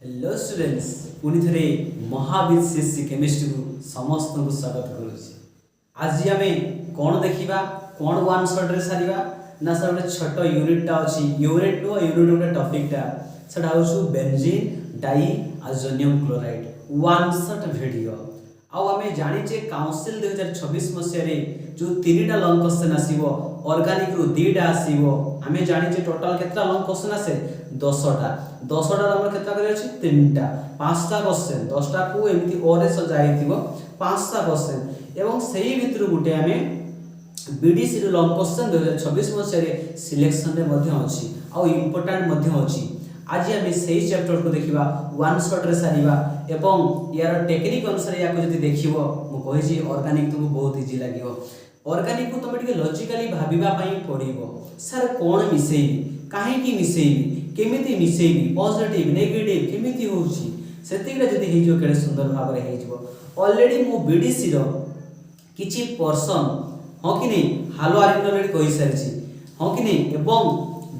Hello students पुणी थे Mahavir CSC chemistry को समस्त को स्वागत करुच्ची। आज आम कौन देखा कौन वन शॉट रे सारिबा ना सर गोटे छोट यूनिटा अच्छी यूनिट टू यूनिट गोटे टॉपिकटा सेटा हूँ benzene diazonium chloride one shot video. आम जाचे काउंसिल 2026 मसीह जो तीन लंग क्वेश्चन आसो ऑर्गेनिक रु दीटा आसो आम जाचे टोटाल केतना लंग क्वेश्चन आसे 10टा 10टा केतना करे अछि 3टा 5टा क्वेश्चन 10टा को एमती ओरे सजाई थिबो 5टा क्वेश्चन एवं सेही भितर गुटे आम बीडीसी रु लंग क्वेश्चन 2026 मसीह सिलेक्शन रे मध्ये अछि आ इंपोर्टेंट मध्ये अछि। आज आम सही चैप्टर को देखा वन शॉट रे सारिबा एवं यार टेक्निक अनुसार या को जदी देखिबो मु कहि छी ऑर्गेनिक तुमको बहुत इजी लागिवो। ऑर्गेनिक को तुम टिके लॉजिकली भाबिबा पई पड़िबो सर कोन मिसेइबी काहे की मिसेइबी केमिति मिसेइबी पॉजिटिव नेगेटिव केमिति होउची सेतिकरा जदी हे जो केडे सुंदर भाव रे हे जबो। ऑलरेडी मु बीडीसी रो किछि पर्सन हो कि नहीं हालो आरि ऑलरेडी कहि सारिछि हो कि नहीं एवं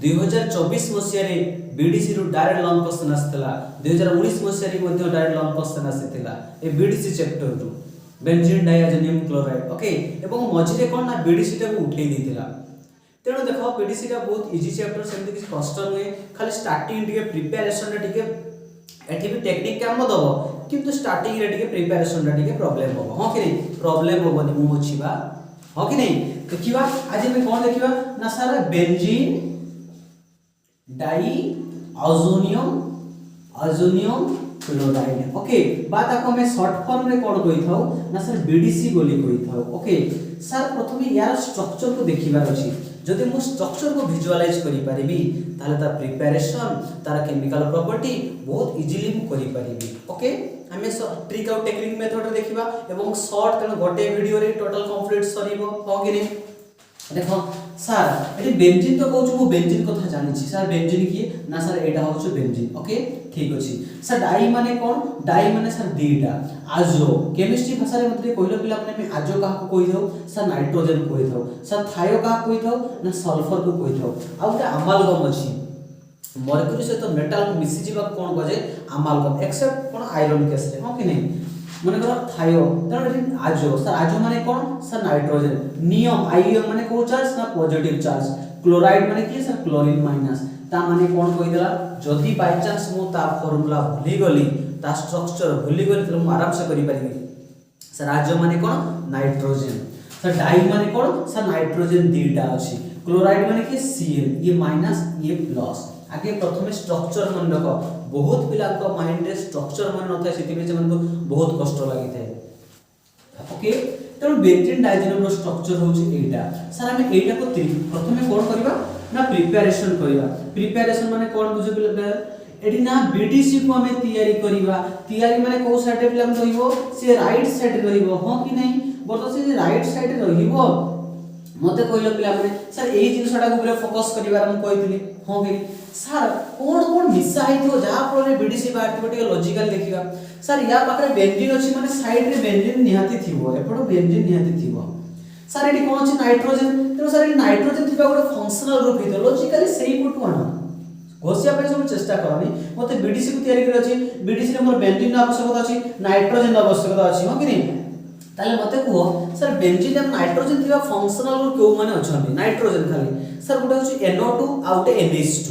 2024 मसीह रे बीडीसी रु डायरेक्ट लंग क्वेश्चन आस्थिला 2019 मसीह रे मध्ये डायरेक्ट लंग क्वेश्चन आस्थिला ए बीडीसी चैप्टर रु बेंजीन डाइआजोनियम क्लोराइड ओके एवं मझिरे कोन ना बीडीसी टा को उठेई दिथिला। तेणु देखो बीडीसी टा बहुत इजी चैप्टर सेमति किछ कष्ट नहे खाली स्टार्टिंग टिके प्रिपरेशन रे टिके एठी भी टेक्निक काम दबो किंतु स्टार्टिंग रे टिके प्रिपरेशन रे टिके प्रॉब्लम हो हां कि नहीं प्रॉब्लम होबनी मु अछिबा हां कि नहीं देखिबा आज हम कोन देखिबा ना sir benzene diazonium chloride okay बात आको मैं शॉर्ट फॉर्म रे कोन कहि थाउ ना सर बीडीसी बोली कहि थाउ ओके सर प्रथमे यार स्ट्रक्चर को देखिबार अछि जदि मु स्ट्रक्चर को विजुअलाइज करि परिबी ताले ता प्रिपरेशन तार केमिकल प्रॉपर्टी बहुत इजीली मु करि परिबी ओके हमें ट्रिक आउट टेक्निक मेथड रे देखिबा एवं शॉर्ट तेन गोटे वीडियो रे टोटल कंप्लीट सरीबो हो कि नहीं देखो सर एटी बेंजीन तो कहू मु बेंजीन कथा जानि छी सर बेंजीन की ना सर एटा होछु बेंजीन ओके ठीक अछि सर डाई माने कोन डाई माने सर दीटा आजो केमिस्ट्री भाषा रे मते कहलो पिला माने मैं आजो का को कहि दउ सर नाइट्रोजन को कहि दउ सर थायो का कहि दउ ना सल्फर को कहि दउ आ उटा अमालगम अछि मर्क्यूरी से तो मेटल को मिसि जीवा कोन गजे अमालगम एक्सेप्ट कोन आयरन केस रे हो कि नहीं माने करो थायो तण आजो सर आजो माने कोन सर नाइट्रोजन नियम आइओ माने को चार्ज ना पॉजिटिव चार्ज क्लोराइड माने की सर क्लोरीन माइनस ता माने कोन कहि देला जदी बाय चांस मु ता फार्मूला भूली गली ता स्ट्रक्चर भूली गली त मु आराम से करि परिबी सर आजो माने कोन नाइट्रोजन सर डाई माने कोन सर नाइट्रोजन दीटा अछि क्लोराइड माने की Cl ये माइनस ये प्लस आगे प्रथमे स्ट्रक्चर मन रखो बहुत पिला को माइंड रे स्ट्रक्चर मन नथाय सेति में मन को बहुत कष्ट लागि थाए ओके तेणु बेंजीन डाइआजोनियम रो स्ट्रक्चर होची एटा सर हम एटा को प्रथमे कोन करबा ना प्रिपरेशन करबा प्रिपरेशन माने कोन बुझे पिला एडी ना बीडीसी को हमें तैयारी करबा तैयारी माने को साइड रे प्लान रहिबो से राइट साइड रहइबो हां कि नहीं बर्त से राइट साइड रे रहिबो मते कहलो पिला माने सर एई जिनसटा को पूरा फोकस करिवार हम कहितली हां कि सर कोन कोन मिसा हितो जहा पर बीडीसी बारती बटे लॉजिकल देखिबा सर या पाखरे बेंजीन अछि माने साइड रे बेंजीन निहाती थिबो एपडो बेंजीन निहाती थिबो सर एटी कोन अछि नाइट्रोजन तो सर एटी नाइट्रोजन थिबा गोटे फंक्शनल रूप हितो लॉजिकली सेही पटु आनो घोसिया पे सब चेष्टा करनी मते बीडीसी को तैयारी करे अछि बीडीसी रे मोर बेंजीन आवश्यकता अछि नाइट्रोजन आवश्यकता अछि हो कि नहीं ताले मते को सर बेंजीन एवं नाइट्रोजन थिबा फंक्शनल रूप केउ माने अछंती नाइट्रोजन खाली सर गोटे अछि NO2 आ गोटे NH2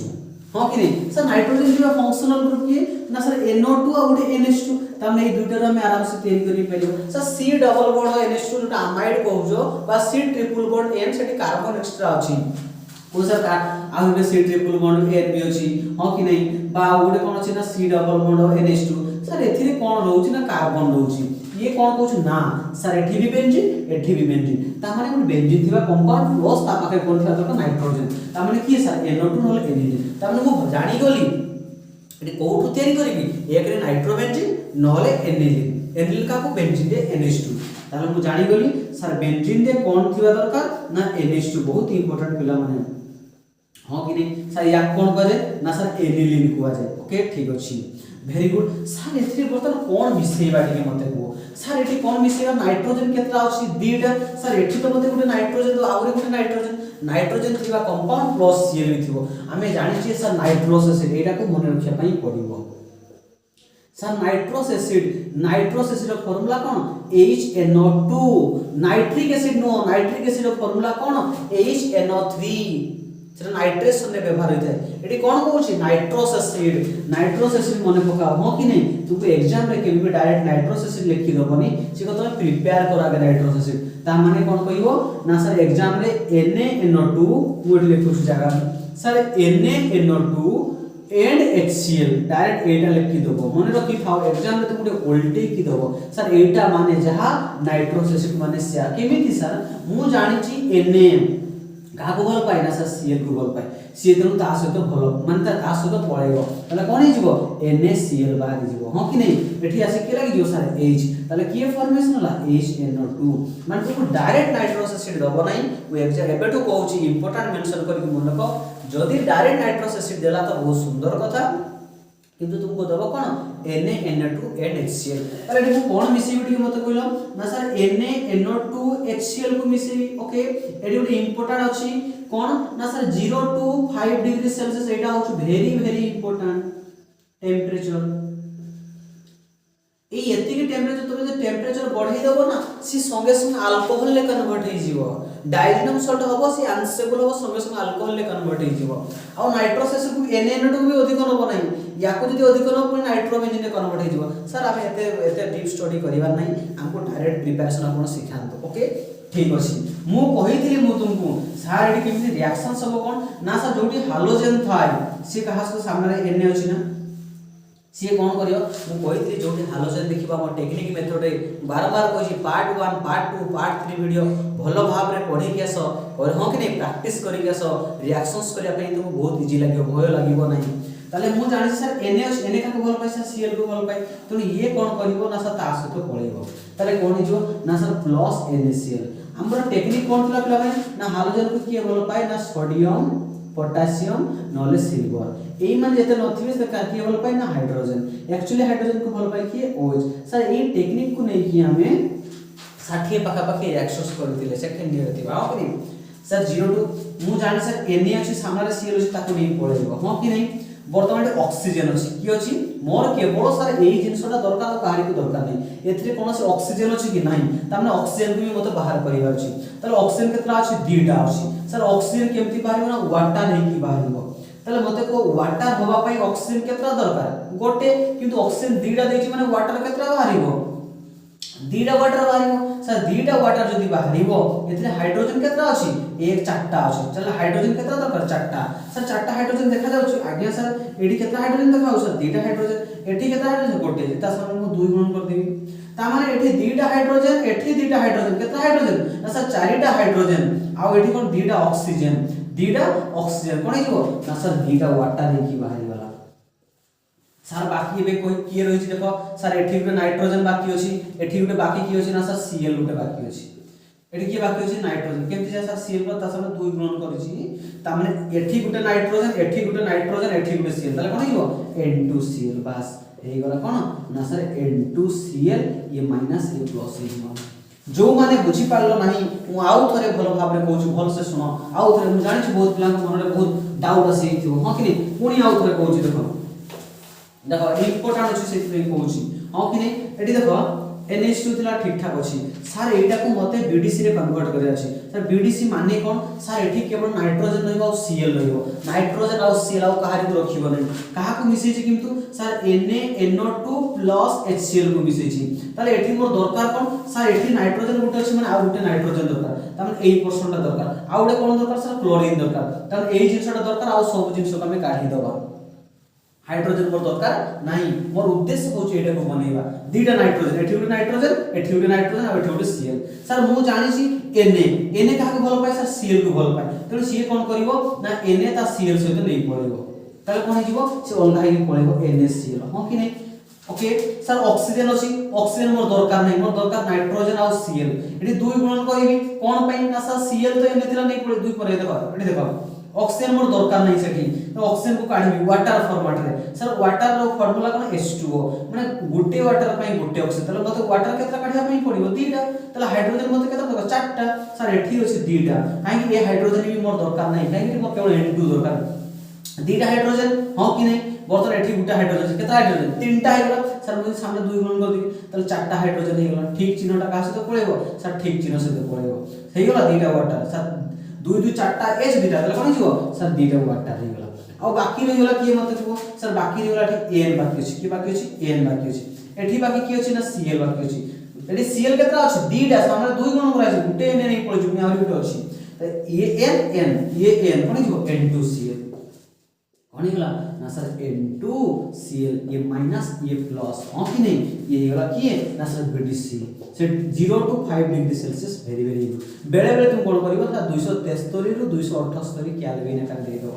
हां कि नहीं सर नाइट्रोजन थिबा फंक्शनल ग्रुप की ना सर NO2 आ गोटे NH2 तमने ए दुइटा हम आराम से तैयारी करि परिबो sir C double bond NH2 जोटा अमाइड कहउजो बा C ट्रिपल बॉन्ड N सेठी कार्बन एक्स्ट्रा अछि ओ सर का आ गोटे C ट्रिपल बॉन्ड N भी अछि हां कि नहीं बा गोटे कोन अछि ना C double bond NH2 sir एथिरे कोन रहउछि ना कार्बन रहउछि ये कोन कहउछ ना सर एठी भी बेंजीन ता माने कोन बेंजीन थिबा कंपाउंड प्लस ता पाखे कोन थिबा तो नाइट्रोजन ता माने की सर NO2 नले NH2 ता माने मु जानि गली एटी कोठु तयारी करबी एक रे नाइट्रोबेंजीन नले एनिलीन का को बेंजीन रे NH2 ता मु जानि गली सर बेंजीन रे कोन थिबा दरकार ना NH2 बहुत इंपोर्टेंट पिला माने हां कि नहीं सर या कोन कहे ना सर एनिलीन को जाय ओके ठीक अछि वेरी गुड सर एथि बर्तन कोन मिसेबा टिके मते को सर एठी कोन मिसेबा नाइट्रोजन केतरा अछि दीटा सर एठी तो मते गुटे नाइट्रोजन तो आउरे गुटे नाइट्रोजन थिबा कंपाउंड प्लस Cl थिबो हमें जानि छी सर नाइट्रोजन से एटा को मन रखिया पई पड़िबो सर नाइट्रोस एसिड फॉर्मूला कौन HNO2 नाइट्रिक एसिड नो नाइट्रिक एसिड फॉर्मूला कौन HNO3 सेटा नाइट्रेशन रे व्यवहार होता है एटी कौन कहूची नाइट्रोस एसिड मने पकाओ हो कि नहीं तुमको एग्जाम रे केबे भी डायरेक्ट नाइट्रोस एसिड लिखि दबनी से को तुम प्रिपेयर करा आगे नाइट्रोस एसिड ता माने कौन कहिवो ना सर एग्जाम रे NaNO2 वो लिखुछ जगह sir NaNO2 and HCl direct एटा लिखि दबो मने रखि थाओ एग्जाम रे तुमके उल्टी की दबो सर एटा माने जहा नाइट्रोस एसिड माने से केमिति सर मु जानि छी Na का को भल पाए ना सर Cl को भल पाए Cl तेनु ता सहित भल माने ता सहित पळेबो तले कोन हे जिवो NaCl बाहर जिवो हां कि नहीं एठी आसे के लागि जिवो सर H तले के फॉर्मेशन होला HNO2 माने तुमको डायरेक्ट नाइट्रोस एसिड दबो नाही वो एग्जाम एबेटो कहूची इंपोर्टेंट मेंशन करके मन रखो जदि डायरेक्ट नाइट्रोस एसिड देला तो बहुत सुंदर कथा किंतु तुमको दबो कोन NaNO2 एंड HCl तले देखो कोन मिसेबी टी मते कहलो ना सर NaNO2 HCl को मिसेबी ओके एडी ଗୋଟେ इंपोर्टेंट अछि कोन ना sir 0 to 5 degree Celsius Etah होछ very important temperature ए एति के टेंपरेचर तुम जे टेंपरेचर बढ़ाई देबो ना सी संगे संगे अल्कोहल ले कन्वर्ट हो जिवो डायजिनम सॉल्ट होबो सी अनस्टेबल होबो संगे संगे अल्कोहल ले कन्वर्ट हो जिवो आ नाइट्रोस एसिड को NaNO2 भी अधिक नबो नै याको जदी अधिक नबो पुनी नाइट्रोबेंजीन ले कन्वर्ट हो जिवो सर आप एते डीप स्टडी करिवार नै हमको डायरेक्ट प्रिपरेशन आपण सिखांतो ओके ठीक अछि मु कहिथिली मु तुमको सर एडी केमि रिएक्शन सब कोन ना सर जोटी हालोजन थाय सी कहा से सामने Na अछि ना सी कोन करियो मु कहिथिली जोटी हालोजन देखिबा हम टेक्निक मेथड रे बार कहि पार्ट 1 पार्ट 2 पार्ट 3 वीडियो भलो भाव रे पढी के आसो और हां कि नै प्रैक्टिस करि के आसो रिएक्शंस करिया पई तुमको बहुत इजी लागियो भय लागिबो नै ताले मु जानि सर Na का भल पाइ सर Cl को भल पाइ तो ये कोन करिवो ना सर ता सहित पळेबो ताले कोन जो ना सर प्लस NaCl हमर टेक्निक कोन पिला पिला भाई ना हालोजन को किए भल पाइ ना सोडियम पोटेशियम नॉले सिल्वर एई मान जेते नथिबे से का किए भल पाइ ना हाइड्रोजन एक्चुअली हाइड्रोजन को भल पाइ किए OH सर ए टेक्निक को नै कि हमें 60 पाखा पाखी रिएक्शंस करथिले सेकेंड ईयर थिबा ओके सर 0 टू मु जानि सर Na अछि सामने Cl अछि ताको नै पळेबो हां कि नै वर्तमान ऑक्सीजन अछि कि अछि मोर केवल सर एई जिंसटा दरकार काहे को दरकार नै एथरे कोनोसी ऑक्सीजन अछि कि नाही तामने ऑक्सीजन को भी मते बाहर करिवार अछि तले ऑक्सीजन केतरा अछि दीटा अछि सर ऑक्सीजन केमति बाहरिबो ना वाटर नै कि बाहरिबो तले मते को वाटर होबा पई ऑक्सीजन केतरा दरकार गोटे किंतु ऑक्सीजन दीटा देछि माने वाटर केतरा बाहरिबो दीटा वाटर बाहरिबो सर दीटा वाटर जदी बाहरिबो एथरे हाइड्रोजन केतरा अछि एक चारटा अछि चल हाइड्रोजन केतरा दरकार चारटा सर चारटा हाइड्रोजन देखा जाउछि आज्ञा सर एडी केतरा हाइड्रोजन देखाउ सर दीटा हाइड्रोजन एठी केतरा हाइड्रोजन गोटे ता सर मु 2 गुण कर देबी ता माने एठी दीटा हाइड्रोजन एठी दीटा हाइड्रोजन केतरा हाइड्रोजन ना सर चारटा हाइड्रोजन आ एठी कोन दीटा ऑक्सीजन कोन हिबो ना सर दीटा वाटर देखि बाहरी वाला सर बाकी एबे कोइ किए रहि छी देखो सर एठी गुटे नाइट्रोजन बाकी अछि एठी गुटे बाकी की अछि ना सर Cl गुटे बाकी अछि एठी की बाकी अछि नाइट्रोजन केमति जे सर Cl पर ता सर 2 गुणन करिछि ता माने एठी गुटे नाइट्रोजन एठी गुटे Cl ताले कोन हिबो N2Cl बस एही गला कोन ना सर N2Cl ये माइनस ये प्लस हिबो जो माने बुझी पारलो नाही मु आउ थरे भलो भाव रे कहूछु भल से सुनो आउ थरे मु जानि छी बहुत प्लान मन रे बहुत डाउट आसी थिबो हां कि नै पुनी आउ थरे कहूछु देखो इंपोर्टेंट अछि से कहूछि हां कि नै एठी देखो NH2 थिला ठीक ठाक अछि सर एटा को मते BDC रे कन्वर्ट करे अछि सर BDC माने कोन सर एठी केवल नाइट्रोजन रहइबो आ Cl रहइबो नाइट्रोजन आ Cl आ कहारि को रखिबो नै कहा को मिसै छी किंतु सर NaNO2 HCl को मिसै छी ताले एठी मोर दरकार कोन सर एठी नाइट्रोजन गुटे अछि माने आ गुटे नाइट्रोजन दरकार तामे 8% दरकार आ गुटे कोन दरकार सर क्लोरीन दरकार तामे एई जिंसटा दरकार आ सब जिंस को हमें काढी दबा हाइड्रोजन मोर दरकार नाही मोर उद्देश्य होची एटा को बनेबा दीटा नाइट्रोजन एठी गुटे नाइट्रोजन आ एठी गुटे Cl सर मु जानि छी Na कहा को भल पाए सर Cl को भल पाए तने सी कोन करिवो ना Na ता Cl सहित नै पळेबो ताले कोन हिजिवो से अलगा ही पळेबो NaCl हां कि नै ओके सर ऑक्सीजन अछि ऑक्सीजन मोर दरकार नै मोर दरकार नाइट्रोजन आ Cl एठी 2 गुणन करिवि कोन पई ना सर Cl तो एने थिला नै पळे 2 परे देखो एठी देखो ऑक्सीजन मोर दरकार नै सेठी तो ऑक्सीजन को काढिबी वाटर फॉर्मेट रे सर वाटर रो फार्मूला कोन H2O माने गुटे वाटर पई गुटे ऑक्सीजन तले मते वाटर केतरा काढिया पई पड़िबो दीटा तले हाइड्रोजन मते केतरा दरकार चारटा सर एठी अछि दीटा काहे कि ए हाइड्रोजन भी मोर दरकार नै काहे कि मोर केवल N2 दरकार दुईटा हाइड्रोजन हाँ कि नहीं बर्तमान एठी गुटा हाइड्रोजन केता हाइड्रोजन तीनटा हो गला सर मुझे सामने 2 गुण कर दी ताले चारटा हाइड्रोजन हो गला ठीक चिन्हटा का सहित पळेबो सर ठीक चिन्ह सहित पळेबो हे गला दुईटा वाटर सर 2 2 चारटा एच दुईटा ताले कोन हिबो सर दुईटा वाटर हो गला आ बाकी रहि गला किए मते थिबो सर बाकी रहि गला एठी एन बाकी अछि कि बाकी अछि एन बाकी अछि एठी बाकी कि अछि ना सीएल बाकी अछि एठी सीएल केतना अछि दुईटा सामने 2 गुण कराइ छै गुटे एन नै पळै जुनी आउरी गुटे अछि त ये एन कोन हिबो N2Cl कौन गला ना सर N2Cl ये माइनस ये प्लस हां कि नहीं ये गला किए ना सर BDC से 0 to 5 degree Celsius very very बेले बेले तुम कोन करबो सर 273 रु 278 केल्विन का दे दो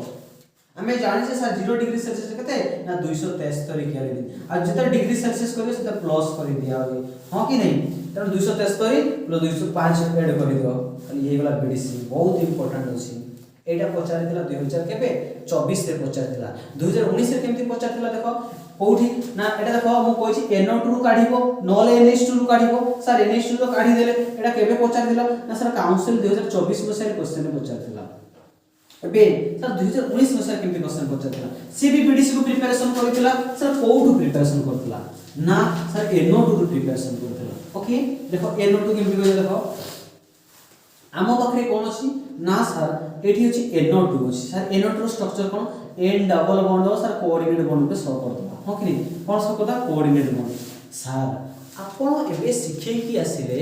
हमें जानि से सर 0 डिग्री सेल्सियस केते ना 273 केल्विन आ जता डिग्री सेल्सियस करबे सेता प्लस कर दिया होय हां कि नहीं त 273 प्लस 205 ऐड कर दियो खाली ये गला BDC बहुत इंपोर्टेंट अछि एटा पचार दिला 2000 केबे 24 रे पचार दिला 2019 रे केमति पचार दिला देखो कोठी ना एटा देखो मु कहै छी NO2 रु काढिबो नले NH2 रु काढिबो सर NH2 रु काढी देले एटा केबे पचार दिला ना सर काउंसिल 2024 मसे रे क्वेश्चन पचार दिला एबे सर 2019 मसे केमति क्वेश्चन पचार दिला सीबी BDC को प्रिपरेशन करथिला सर कोठु प्रिपरेशन करथिला ना सर NO2 रु प्रिपरेशन करथिला ओके देखो NO2 केमति कहले देखो आमो पाखरे कोन अछि ना सर एठी अछि NO2 अछि सर NO2 रो स्ट्रक्चर कोन N double bond sir coordinate bond पे सॉल्व करदबा हो कि नहीं कोन सब कथा कोऑर्डिनेट बॉन्ड सर आपण एबे सिखै कि आसिले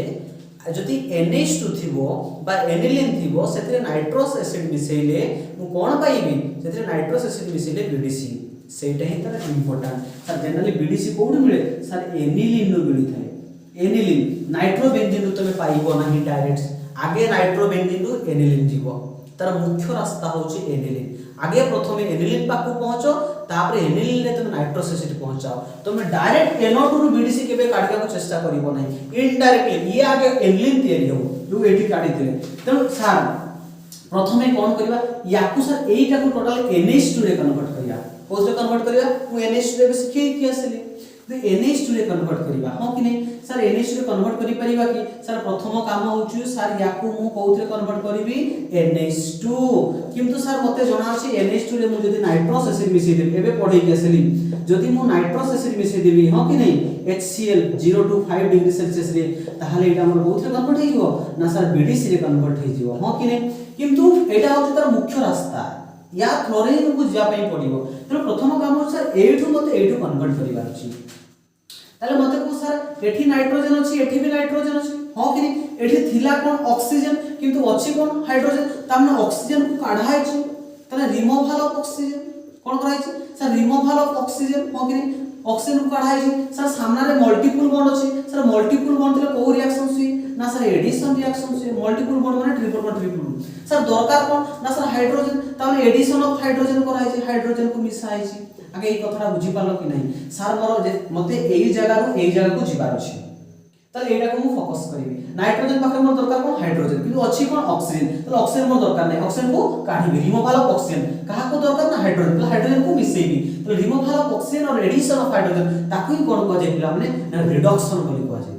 जदि NH2 थिबो बा एनिलीन थिबो सेतरे नाइट्रस एसिड मिसेइले मु कोन पाइबी सेतरे नाइट्रस एसिड मिसेइले BDC सेटा ही तर important sir generally BDC code मिले सर एनिलीन नो मिली थाए एनिलीन नाइट्रोबेंजीन रो तमे पाइबो नाही डायरेक्ट आगे नाइट्रोबेंजीन रु एनिलीन जीवो तार मुख्य रास्ता होची एनिलीन आगे प्रथमे एनिलीन पाकु पहुंचो तापरे एनिलीन रे तुम नाइट्रस एसिड पहुंचाओ तुम डायरेक्ट NO2 रु BDC केबे काढिया को चेष्टा करिवो नाही इनडायरेक्टली ये आगे एनिलीन तयारी हो जो एठी काढी दिले त सर प्रथमे कोन करिवा याकु सर एईटा को टोटल NH2 रे कन्वर्ट करिया कोसे कन्वर्ट करिया मु NH2 रे सिखै कि आसले तो NH2 रे कन्वर्ट करिवा हां कि नहीं सर NH2 रे कन्वर्ट करि परिबा कि सर प्रथम काम होउछु सर याकू मु कोउथरे कन्वर्ट करिवि NH2 किंतु सर मते जणा अछि NH2 रे मु जदी नाइट्रस एसिड मिसै देबी एबे पढै के आसली जदी मु नाइट्रस एसिड मिसै देबी हां कि नहीं HCl 0 to 5 डिग्री सेल्सियस रे ताहाले एटा हमर कोउथरे कन्वर्ट हेइबो ना सर BDC रे कन्वर्ट हेइजिवो हां कि नहीं किंतु एटा होछि तार मुख्य रास्ता या क्लोरीन को जा पई पडिबो त प्रथम काम सर एठु मते एठु कन्वर्ट करिवा अछि ताले मते को सर एठी नाइट्रोजन अछि एठी भी नाइट्रोजन अछि हां कि नहीं एठी थिला कोन ऑक्सीजन किंतु अछि कोन हाइड्रोजन तामने ऑक्सीजन को काढाय छि ताले रिमूवल ऑफ ऑक्सीजन कोन कराय छि सर रिमूवल ऑफ ऑक्सीजन हां कि नहीं ऑक्सीजन को काढाय छि सर सामना रे मल्टीपल बॉन्ड अछि सर मल्टीपल बॉन्ड तले को रिएक्शन सुई ना सर एडिशन रिएक्शन सुई मल्टीपल बॉन्ड माने ट्रिपल सर दरकार कोन ना सर हाइड्रोजन तामने एडिशन ऑफ हाइड्रोजन कराय छि हाइड्रोजन को मिसाय छि आगे এই কথাটা বুঝি পারলো কি নাই স্যার মোর মতে এই জায়গাକୁ ଯିବାର ଅଛି তাহলে এটাকে মু ফোকাস করিবি নাইট্রোজেন পাখে মোর দরকার কোন হাইড্রোজেন কিন্তু ଅଛି কোন অক্সিজেন তাহলে অক্সিজেন মোর দরকার নাই অক্সিজেন কো কাঢ়িবি রিমুভাল অফ অক্সিজেন কাহাকো দরকার না হাইড্রোজেন তাহলে হাইড্রোজেন কো মিশাইবি তাহলে রিমুভাল অফ অক্সিজেন और एडिशन ऑफ हाइड्रोजन ताकू ही कोन को जे पिला माने ना रिडक्शन बोली को जे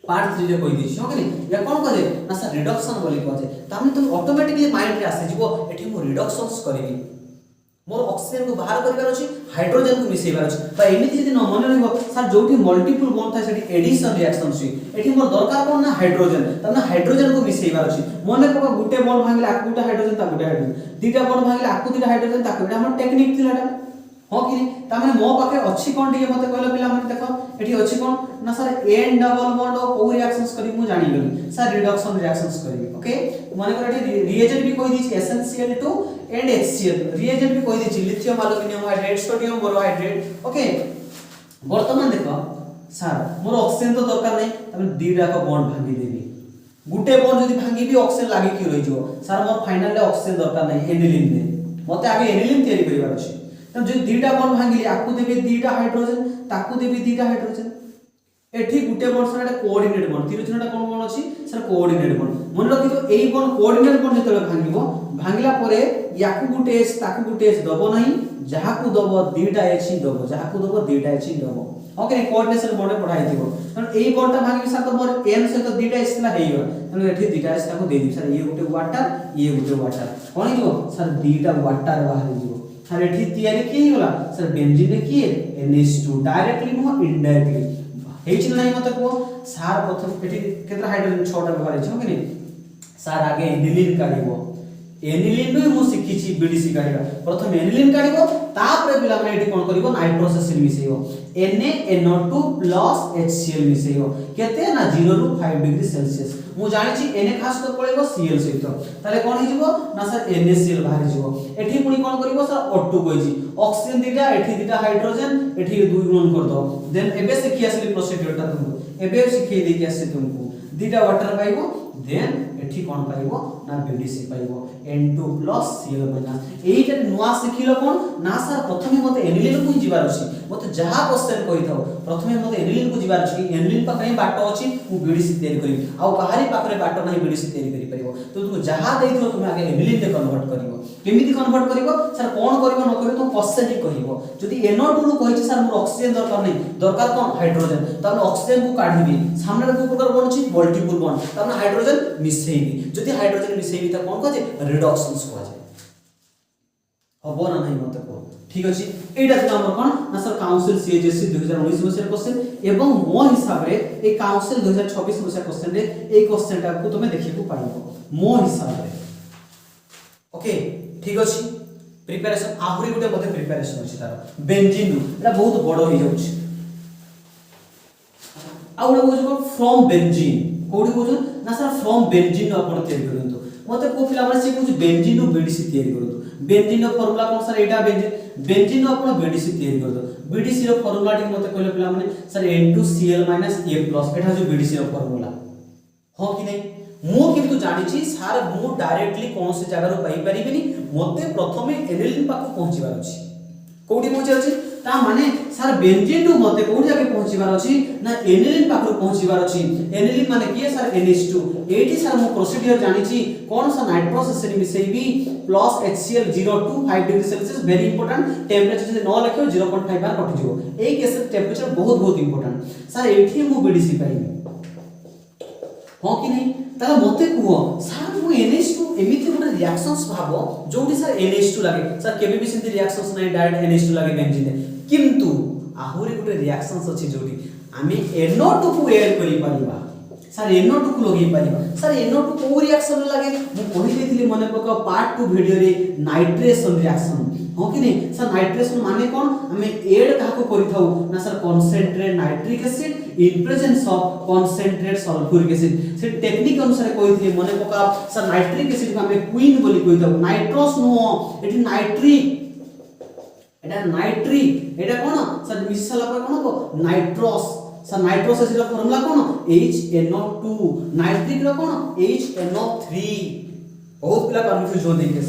पार्ट 3 रे कहि दिछि ओके या कोन को जे ना सर रिडक्शन बोली को जे तामे तुम ऑटोमेटिकली माइंड रे आसे जिवो एठी मु रिडक्शंस करिवि मोर ऑक्सीजन को बाहर करिवार अछि हाइड्रोजन को मिसेइबार अछि बा एमिति जदि न मन रहबो सर जोठी मल्टीपल बॉन्ड था सेठी एडिशन रिएक्शन छी एठी मोर दरकार कोन ना हाइड्रोजन तने हाइड्रोजन को मिसेइबार अछि मने को गुटे बॉन्ड भांगले आकु गुटे हाइड्रोजन ता गुटे हाइड्रोजन दीटा बॉन्ड भांगले आकु दीटा हाइड्रोजन ता गुटे हमर टेक्निक थिलाटा हां कि ता माने मो पाखे अछि कोन टिके मते कहले पिला माने देखो एठी अछि कोन ना सर N डबल बॉन्ड को रिएक्शंस करी मु जानि गेली सर रिडक्शन रिएक्शंस करी ओके माने कर एठी रिएजेंट भी कहि दिछि SnCl2 एंड HCl रिएजेंट भी कहि दिछि lithium aluminium hydrate sodium borohydrate okay वर्तमान देखो सर मोर ऑक्सीजन तो दरकार नै तमे दीटा को बॉन्ड भांगी देबी गुटे बॉन्ड जदी भांगी भी ऑक्सीजन लागि कि रहि जो सर मोर फाइनल ले ऑक्सीजन दरकार नै एनिलीन ने मते आगे एनिलीन तयारी करिवार अछि त जे दीटा बॉन्ड भांगिली आकु देबी दीटा हाइड्रोजन ताकु देबी दीटा हाइड्रोजन एठी गुटे बॉन्ड सर कोऑर्डिनेट बॉन्ड तीर चिन्हटा कोन बॉन्ड अछि सर कोऑर्डिनेट बॉन्ड मन रखि तो एई बॉन्ड कोऑर्डिनेट बॉन्ड जेतले भांगिबो भांगिला परे याकु गुटे एच ताकु गुटे एच दबो नाही जहाकु दबो दीटा एच ही दबो जहाकु दबो दीटा एच ही दबो ओके कोऑर्डिनेशन बॉन्ड पढाई दिबो कारण एई बॉन्डटा भांगिबि सर तो मोर n से तो दीटा एच ला हेइबो तने एठी दीटा एच ताकु दे दी सर ये गुटे वाटर कोन हिबो सर दीटा वाटर बाहर हिबो सर एठी तयारी किए गला सर बेंजीन रे किए NH2 डायरेक्टली नो इनडायरेक्टली हेच नहीं मत को सार प्रथम एठी केतरा हाइड्रोजन 6टा व्यवहार छै कि नहीं सार आगे एनिलीन काढिबो एनिलीन नु मु सिखिछि बीडीसी काढिबा प्रथम एनिलीन काढिबो तापर पिला माने एठी कोन करिवो नाइट्रोस एसिड मिसेइबो NaNO2 HCl मिसेइबो केते ना 0 रु 5 डिग्री सेल्सियस मु जानि छि Na खास कर पळेबो Cl सहित ताले कोन हिजिबो ना सर NaCl बाहर जिवो एठी पुनी कोन करिवो सर O2 कहिछि ऑक्सीजन दिटा एठी दिटा हाइड्रोजन एठी 2 गुणन कर दो देन एबे सिखि आसली प्रोसीजरटा तुमको एबे सिखि देकी आसे तुमको दिटा वाटर पाइबो देन एठी कोन पाइबो ना बीडीसी पाइबो N2 Cl- एइटा नुवा सिखिलो कोन ना सर प्रथमे मते एनिलीन को जिबार अछि मते जहा क्वेश्चन कहि थाओ प्रथमे मते एनिलीन को जिबार अछि एनिलीन पाखरे बाटो अछि मु बीडीसी तयारी करिवि आ बाहरी पाखरे बाटो नाही बीडीसी तयारी करि परिबो तो तुम जहा देइथो तुम आगे एनिलीन रे कन्वर्ट करिवो केमिति कन्वर्ट करिवो सर कोन करिवो न करिवो तुम क्वेश्चन ही कहिवो जदि NO2 नु कहिछि सर मोर ऑक्सीजन दरकार नै दरकार कोन हाइड्रोजन तब ऑक्सीजन को काढिबि सामने को प्रकार बन अछि मल्टीपल बॉन्ड तब हाइड्रोजन मिसेइबि जदि हाइड्रोजन मिसेइबि त कोन कजे रिडक्शंस को जाय हबो ना नहीं मत को ठीक अछि एटा त हमर कोन ना सर काउंसिल CHSC 2019 मसिया क्वेश्चन एवं मो हिसाब रे ए काउंसिल 2026 मसिया क्वेश्चन रे ए क्वेश्चन टा को तुमे देखि को पाइबो मो हिसाब रे ओके ठीक अछि प्रिपरेशन आहुरी गुटे मते प्रिपरेशन अछि तार बेंजीन एटा बहुत बडो हो जाउछि आ उडा बुझो फ्रॉम बेंजीन कोडी बुझो ना सर फ्रॉम बेंजीन अपन तयारी करंतु मते को पिला माने से कुछ बेंजीन नो बीडीसी तयारी करंतु बेंजीन नो फार्मूला कोन सर एटा बेंजीन नो अपन बीडीसी तयारी कर दो बीडीसी रो फार्मूला टी मते कहले पिला माने सर N2Cl - A+ एटा जो बीडीसी रो फार्मूला हो कि नहीं मु किंतु जानि छी सर मु डायरेक्टली कोन से जगह रो पाई परिबिनी मते प्रथमे एनिलीन पाको पहुंचीबार अछि कोडी पहुंचीबार अछि ता माने सर बेंजीन नु मते कोडी जाके पहुंचीबार अछि ना एनिलीन पाको पहुंचीबार अछि एनिलीन माने किए सर NH2 एटी सर मु प्रोसीजर जानि छी कोन सा नाइट्रोस एसिड मिसेइबी plus HCl 0 to 5 degree Celsius very important temperature जे न लखियो 0.5 बार कटि जिवो एई केस टेंपरेचर बहुत बहुत इंपोर्टेंट सर एठी मु बीडीसी पाइबी हो कि नहीं ताला मते कुओ सर मु NH2 एमिति गुटे रिएक्शंस भाबो जोडी सर NH2 लागे सर केबे भी सिंथि रिएक्शंस नै डायरेक्ट NH2 लागे बेंजीन किंतु आहुरी गुटे रिएक्शंस अछि जोडी आमी NO2 को ऐड करि परिबा सर NO2 को लगे परिबा सर NO2 को रिएक्शन लागे मु कहि देथिली मने पका पार्ट 2 वीडियो रे नाइट्रेशन रिएक्शन हो कि नहीं सर नाइट्रेशन माने कोन हमें ऐड काको करि थाउ ना sir concentrate nitric acid in presence of concentrate sulphuric acid से टेक्निक अनुसार कहिथिले मने पका सर नाइट्रिक एसिड को हमें क्वीन बोली कहि थाउ नाइट्रोस नो एटी नाइट्रिक एटा नाइट्रिक एटा कोन सर मिसला पर कोन को नाइट्रोस सर नाइट्रोस एसिड रो फार्मूला कोन HNO2 नाइट्रिक रो कोन HNO3 बहुत पिला कंफ्यूज हो देखे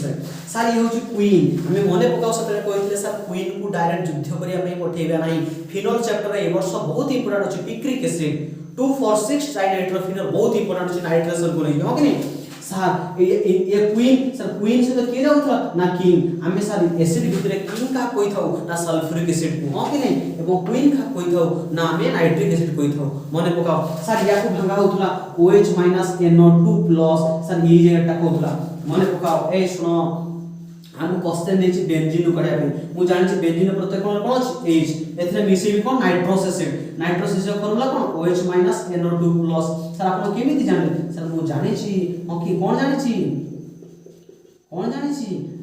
सर ये होची क्वीन हमें मने पकाओ सतरे कहिथिले सर क्वीन को डायरेक्ट युद्ध करिया में पठेबा नाही फिनोल चैप्टर रे ए वर्ष बहुत इंपोर्टेंट अछि पिक्रिक एसिड 246 ट्राइनाइट्रोफिनोल बहुत इंपोर्टेंट अछि नाइट्रेशन को नहीं हो कि नहीं सर ये क्वीन सर क्वीन से तो के जाउथला ना किंग हमें सर एसिड भितरे किंग का कोइ थाउ ना सल्फ्यूरिक एसिड को हो कि नहीं एवं क्वीन का कोइ थाउ ना हमें नाइट्रिक एसिड कोइ थाउ मने पकाओ सर या को भंगा होथला OH - NO2+ सर ये जेटा कोथला मने पकाओ ए सुनो हम क्वेश्चन नै छी बेंजीन नु कढिया मु जानि छी बेंजीन प्रत्येक कोन कोन अछि H एथरे मिसेबी कोन नाइट्रोस एसिड फार्मूला कोन OH - NO2+ सर आपण केमिति जानले सर मु जानि छी हम की कोन जानि छी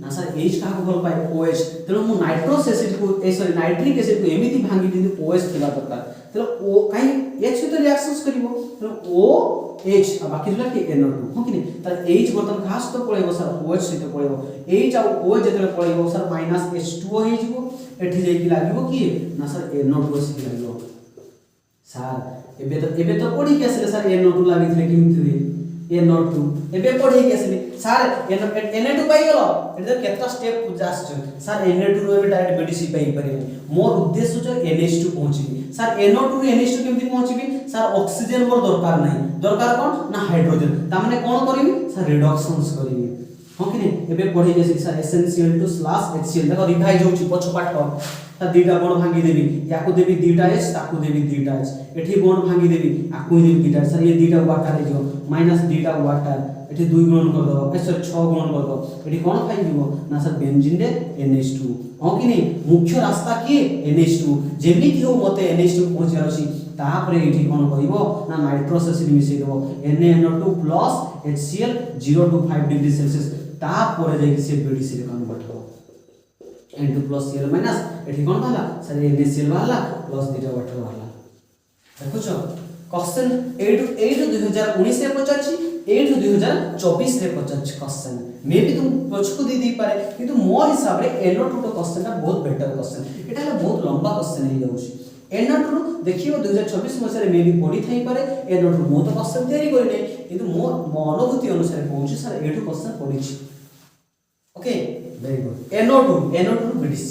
ना सर H का को भल पाए OH तेलो मु नाइट्रोस एसिड को सॉरी नाइट्रिक एसिड को एमिति भांगी दिनु OH थिबा दरकार तेलो O काई H सहित रिएक्शंस करिवो तेलो OH आ बाकी रहला के NO2 हो कि नहीं तर H बर्तन खास तो पळेबो सर OH सहित पळेबो H आ OH जेतले पळेबो सर -H2O हे जिवो एठी जाई कि लागिवो कि ना सर NO2 सहित लागिवो सर एबे तो पढी के आसले सर NO2 लागिथले किमिति NO2 एबे पढी के आसले सर Na2 पाई गेलो एटा केतना स्टेप जास सर Na2 रो एबे डायरेक्ट बीडीसी पाई परिबे मोर उद्देश्य जो NH2 पहुंचीबी सर NO2 रो NH2 केमिति पहुंचीबी सर ऑक्सीजन मोर दरकार नाही दरकार कोन ना हाइड्रोजन ता माने कोन करिवि सर रिडक्शंस करिवि हो कि नहीं एबे पढी गेसी सर SnCl2 HCl देखो रिवाइज होची पछ पाठ ता दीटा बॉन्ड भांगी देबी याको देबी दीटा H ताको देबी दीटा H एठी बॉन्ड भांगी देबी आको देबी दीटा सर ये दीटा वाटर हे जो माइनस दीटा वाटर एठी 2 गुणन कर दो सॉरी 6 गुणन कर दो एठी कोन फाइन जीवो ना सर बेंजीन रे NH2 हो कि नहीं मुख्य रास्ता की NH2 जेमिति हो मते NH2 पहुंच अछि तापरे एठी कोन करिवो ना नाइट्रोस एसिड मिसै दो NaNO2 HCl 0 to 5 degree Celsius तापरे जाई से BDC रे कन्वर्ट हो N2 Cl माइनस एठी कोन भाला सर NaCl भाला प्लस दिटा वाटर भाला देखुछो क्वेश्चन 8 2019 रे पचाछि 8 2024 रे पचाछि क्वेश्चन मे भी तुम पछको दे पारे किंतु मो हिसाब रे NO2 तो क्वेश्चन का बहुत बेटर क्वेश्चन एटा बहुत लंबा क्वेश्चन हे जाउछि NO2 देखियो 2024 मसे रे मे भी पढी थाई पारे NO2 मो तो क्वेश्चन तयारी करि नै किंतु मो अनुभूति अनुसार कहूछि सर एठु क्वेश्चन पढिछि okay very good NO2 BDC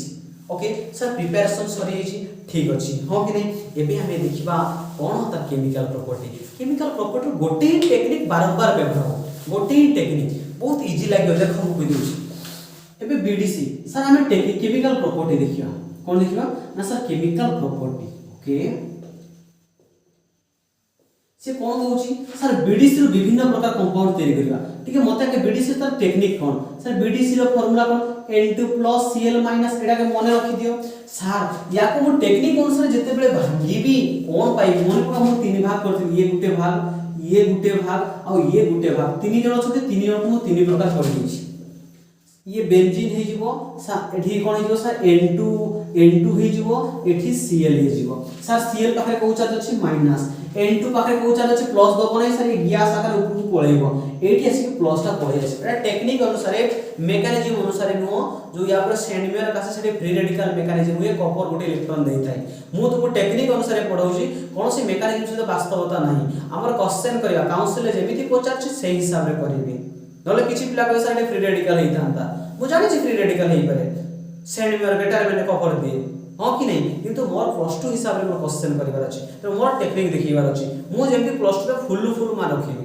okay sir preparation सरी छि ठीक अछि हो कि नहीं एबे हमें देखिबा कोन होता केमिकल प्रॉपर्टी गोटे टेक्निक बारंबार व्यवहार हो गोटे टेक्निक बहुत इजी लागो देखो हम कहि दिउछि एबे BDC सर हमें केमिकल प्रॉपर्टी देखिबा कोन देखिबा ना सर केमिकल प्रॉपर्टी ओके से कोन होउछि सर BDC रो विभिन्न प्रकार कंपाउंड तयारी करिबा ठीक है मते के BDC सर टेक्निक कोन सर BDC रो फार्मूला कोन N2 Cl एडा के मन रखि दियो सर या को मो टेक्निक अनुसार जते बेले भांगीबी कोन पाई मन को हम तीन भाग करथि ये गुटे भाग और ये गुटे भाग तीन जण छथि तीन जण को तीन प्रकार कर दिछि ये बेंजीन हे जिवो सर एठी कोन हे जिवो सर N2 हे जिवो एठी Cl हे जिवो सर Cl पाखे को चार्ज अछि माइनस N2 पाखे को चार्ज अछि प्लस दबो नै सर ये गैस आकार ऊपर को पळेबो एठी आसी प्लस ता पळे आसी एटा टेक्निक अनुसार मेकानिज्म अनुसार नो जो या पर सेंडमेयर कासे सेठी फ्री रेडिकल मेकानिज्म हुए कॉपर गोटे इलेक्ट्रॉन देई थाई मु तो टेक्निक अनुसार पढौछि कोनोसी मेकानिज्म से वास्तवता नाही हमर क्वेश्चन करिया काउंसिल जेमिति पचारछि सेही हिसाब रे करिवे नले किछि पिला कहि सर फ्री रेडिकल हेई थांता मु जानि छि फ्री रेडिकल हेई पारे सेंडमेयर बेटर मैंने कॉपर दिए हां कि नहीं किंतु मोर प्लस 2 हिसाब रे मोर क्वेश्चन करिवार अछि तो मोर टेक्निक देखिवार अछि मु जेमिति प्लस 2 रे फुल मान रखिबी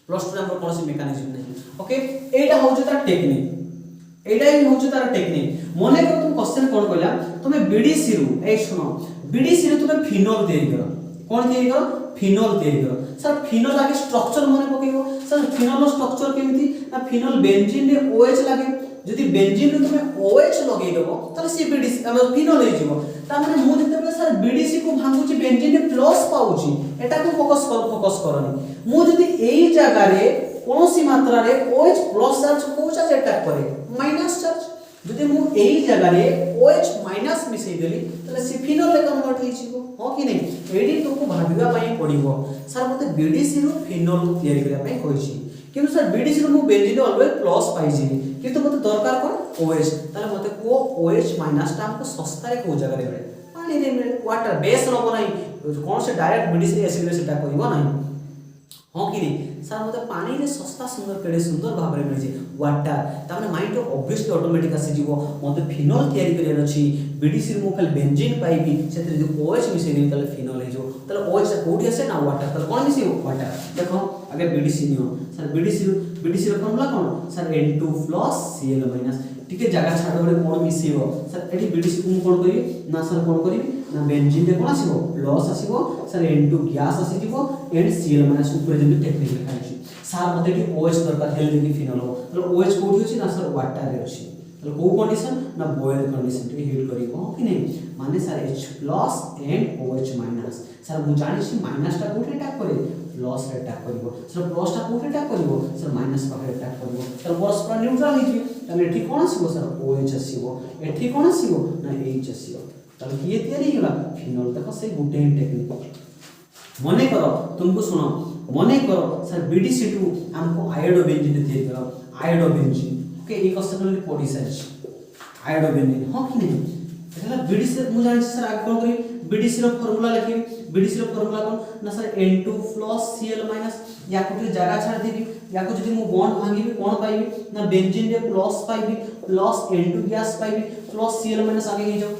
प्लस 2 रे हमर कोनोसी मेकानिज्म नहीं ओके एटा होउछ तार टेक्निक एटा ही होउछ तार टेक्निक मने को तुम क्वेश्चन कोन कहला तुमे BDC रु ए सुनो BDC रे तुमे फिनोल तयारी करो कोन तयारी करो फिनोल तयारी करो सर फिनोल आगे स्ट्रक्चर मने पकेबो सर फिनोल स्ट्रक्चर केमिति ना फिनोल बेंजीन रे OH लागे जदि बेंजीन रे तुमे OH लगै देबो तले सी BDC हम फिनोल हे जिवो ता माने मु जते सर BDC को भांगुची बेंजीन रे प्लस पाउची एटा को फोकस करनी मु जदि एई जगह रे कोनोसी मात्रा रे OH प्लस चार्ज को चार्ज अटैक करे माइनस चार्ज जदि मु एई जगह रे OH माइनस मिसै देली तले सी फिनोल रे कन्वर्ट हे जिवो हो कि नहीं एडी तुमको भाबिबा पई पडिबो सर मते BDC रो फिनोल तयारी करिया पई कहिछि किंतु सर BDC रो मु बेंजीन ऑलवेज प्लस पाई जिवि किंतु मते दरकार कोन OH ताले मते को OH माइनस टा हमको सस्ता रे को जगह रे मिले पानी रे मिले वाटर बेस न बनाई कोन से डायरेक्ट BDC एसिड रे सेटा करिवो नाही हो कि नहीं सर मते पानी रे सस्ता सुंदर केडे सुंदर भाबरे मिल जे वाटर ताने माइंड ऑब्वियसली ऑटोमेटिक आसी जीवो मते फिनोल तयारी करियर अछि BDC मु खाली बेंजीन पाइबी सेते जो OH मिसै देली तले फिनोल हे जो तले OH से कोडी आसे ना वाटर तले कोन मिसै वाटर देखो अगर BDC नियो सर BDC रो फार्मूला कोन सर N2 Cl- टिके जगह छाड़ बडे कोन मिसैबो सर एठी BDC को कोन करी ना सर कोन करी ना बेंजीन रे कोन आसीबो प्लस आसीबो सर N2 गैस आसी जीवो N Cl- ऊपर जे टेक्निक लिखा अछि सर मते कि OH दरकार हेल देखि फिनोल हो तले OH कोडी अछि ना सर वाटर रे अछि तले को कंडीशन ना बॉयल कंडीशन टे हीट करिवो कि नहीं माने sir H+ and OH- sir मु जानि छि माइनस टा कोठे अटैक करे प्लस रे अटैक करिवो सर प्लस टा कोठे अटैक करिवो सर माइनस पाखे अटैक करिवो सर परस्पर न्यूट्रल हिथि तने एठी कोन आसीबो सर OH आसीबो एठी कोन आसीबो ना H आसीबो तले किए तयारी होला फिनोल देखो से गुटे टेक्निक मने करो तुमको सुनो मने करो सर BDC2 हमको आयोडो बेंजीन तयारी करो आयोडो बेंजीन ओके एक क्वेश्चन में पढी साइज आयोडो बेंजीन हो कि नहीं एला BDC मु जानि सर आगे कोन करी BDC रो फार्मूला लिखि BDC रो फार्मूला कोन ना सर N2 Cl- या कोठी जगह छाड़ देबी या को जदि मु बॉन्ड भांगीबी कोन पाइबी ना बेंजीन रे प्लस पाइबी प्लस N2 गैस पाइबी प्लस Cl- आगे हे जाओ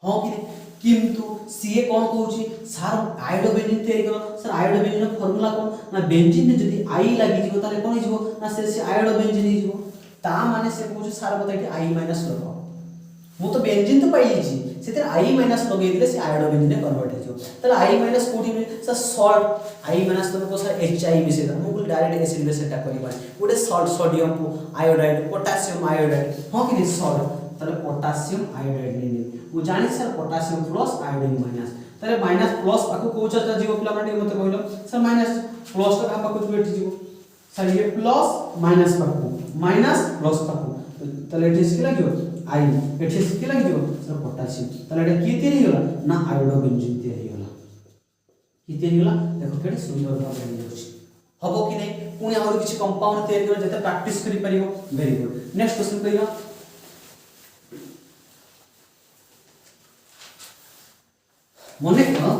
हो कि नहीं किंतु सीए कोन कहूची सर आयोडो बेंजीन तयारी करो सर आयोडो बेंजीन रो फार्मूला कोन ना बेंजीन रे जदि आई लागि जिवो ताले कोन हिजो ना से आयोडो बेंजीन हिजो ता माने से कहूची सर बताइ I- लगाओ मु तो बेंजीन तो पाइली छी सेते I- लगे दिले से आयोडो बेंजीन रे कन्वर्ट हिजो ताले I- कोठी में सर सॉल्ट I- तो को सर HI मिसे दा मु बिल्कुल डायरेक्ट एसिड बेस सेटा करबा गोटे salt sodium iodide potassium iodide हां कि नहीं सॉल्ट ताले पोटेशियम आयोडाइड नहीं मु जानि sir potassium plus iodine minus ताले माइनस प्लस आको को चर्चा जीव पिला माने मते कहलो सर माइनस प्लस का पाको बैठ जीव सर ये प्लस माइनस पाको माइनस प्लस पाको ताले एठी सिक लागियो आई एठी सिक लागियो सर पोटेशियम ताले एटा की तयारी होला ना आयोडो बेंजीन तयारी होला की तयारी होला देखो केडी सुंदर भाबे होछि हबो कि नै पुनी और किछि कंपाउंड तयारी कर जते प्रैक्टिस करि परियो वेरी गुड नेक्स्ट क्वेश्चन करियो मने को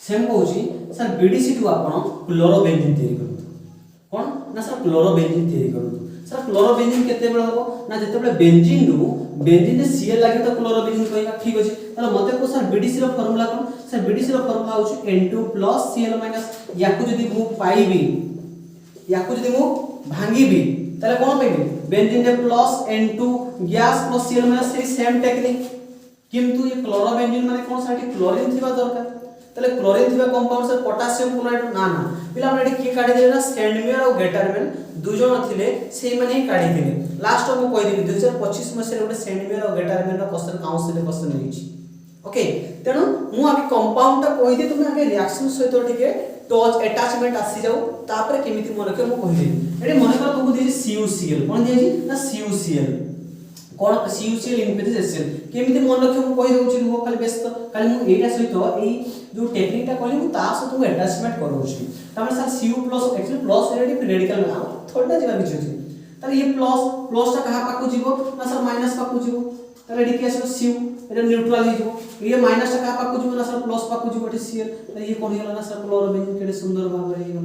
सेम कहूची सर बीडीसी2 आपण क्लोरोबेंजीन तयारी करु कोन ना सर क्लोरोबेंजीन तयारी करु सर क्लोरोबेंजीन केते बेला हो ना जते बेला बेंजीन नु बेंजीन ने सीएल लागे तो क्लोरोबेंजीन कहबा ठीक अछि तले मते को सर बीडीसी रो फार्मूला कोन सर बीडीसी रो फार्मूला होची N2 Cl- याकु जदी मु पाइबी याकु जदी मु भांगीबी तले कोन पाइबी बेंजीन ने plus N2 gas plus Cl- से सेम टेक्निक किंतु ये क्लोरोबेंजीन माने कोन साटी क्लोरीन थिबा दरकार तले क्लोरीन थिबा कंपाउंड से पोटेशियम क्लोराइड ना ना पिला माने की काढी देले ना स्टैंडमेयर और गेटरमैन दु जण थिले सेही माने ही काढी दिले लास्ट को कहि देली 2025 मसे रे स्टैंडमेयर और गेटरमैन रो क्वेश्चन काउंसिल क्वेश्चन नेछि ओके तेनु मु आके कंपाउंड ता कहि दे तुमे आके रिएक्शन सहित टिके टच अटैचमेंट आसी जाऊ तापर केमिति मन के मु कहि देली एडी मन कर तुमको देछि CuCl कोन देछि ना CuCl कोन CuCl इनफिनिटी HCl केमिति मन रखे मु कहि दउछि नु खाली व्यस्त खाली मु एटा सहित एई जो टेक्निक ता कहली मु ता से तुम अटैचमेंट करउछि तापर sir Cu plus actually plus ready radical ना थोड़ा जिबा किछ अछि ताले ये प्लस ता कहा पाकु जीवो ना सर माइनस पाकु जीवो ताले एडी के आसो Cu एटा न्यूट्रल हे जीवो ये माइनस ता कहा पाकु जीवो ना सर प्लस पाकु जीवो एटी Cl ताले ये कोन होला ना सर क्लोरोबेंजीन केडे सुंदर भाव रे गेला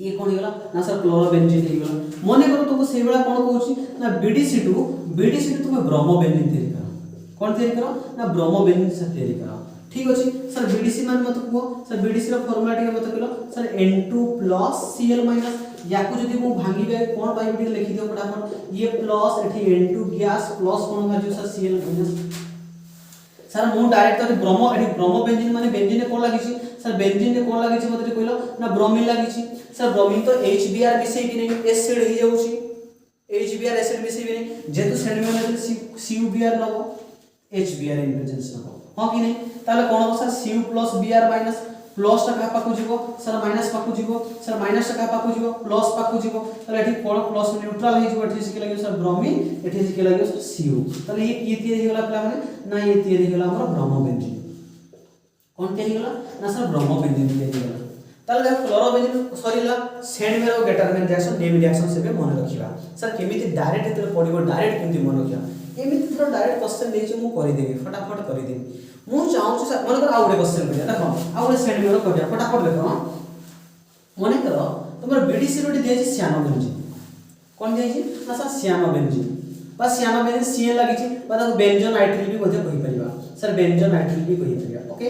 ये कोन होला ना सर क्लोरोबेंजीन हे गेला मने करो तुमको सेही बेला कोन कहउछि ना बीडीसी2 तुम ब्रोमोबेंजीन तयारी करो कोन तयारी करो ना ब्रोमोबेंजीन से तयारी करो ठीक अछि सर बीडीसी मान मत को सर बीडीसी रो फार्मूला टिके मत कहलो सर N2 Cl- याकु जदी मु भांगीबे कोन बायोटिक लिखि दियो फटाफट ये प्लस एठी N2 गैस प्लस कोन भाजु सर Cl- सर मु डायरेक्ट तो ब्रोमो एठी ब्रोमोबेंजीन माने बेंजीन ने कोन लागिछि सर बेंजीन ने कोन लागिछि मते कहलो ना ब्रोमीन लागिछि सर ब्रोमीन तो HBr मिसै कि नै एसिड हे जाउछि HBr एसिड मिसै कि नै जेतु सेंडमेयर ने CuBr लो HBr इन प्रेजेंस नो हां कि नै ताले कोन हो सर Cu + Br- प्लस टा का पाकु जीवो सर माइनस पाकु जीवो सर माइनस टा का पाकु जीवो प्लस पाकु जीवो ताले एठी कोन प्लस न्यूट्रल हे जीवो एठी सिके लागो सर ब्रोमीन एठी सिके लागो सर Cu ताले ये तयारी होला प्ला माने ना ये तयारी होला हमर ब्रोमोबेंजीन कोन तयारी होला ना सर ब्रोमोबेंजीन तयारी होला ताले देखो क्लोरोबेंजीन सरीला सेंडमेयर और गेटरमैन रिएक्शन नेम रिएक्शन से भी मन रखिबा सर केमिति डायरेक्ट इतरे पडिबो डायरेक्ट केमिति मन रखिबा एमिति थोड़ा डायरेक्ट क्वेश्चन देछि मु करि देबी फटाफट करि देबी मु चाहू सर मन कर आ गुटे क्वेश्चन करिया देखो आ गुटे सेंडमेयर करिया फटाफट देखो मन कर तुमर बीडीसी रोटी देछि सियानोबेंजीन कोन देछि ना सर सियानोबेंजीन बा सियानोबेंजीन Cl लागिछि बा ताको बेंजोनाइट्रिल भी मध्ये कहि परिबा सर बेंजोनाइट्रिल भी कहि परिबा ओके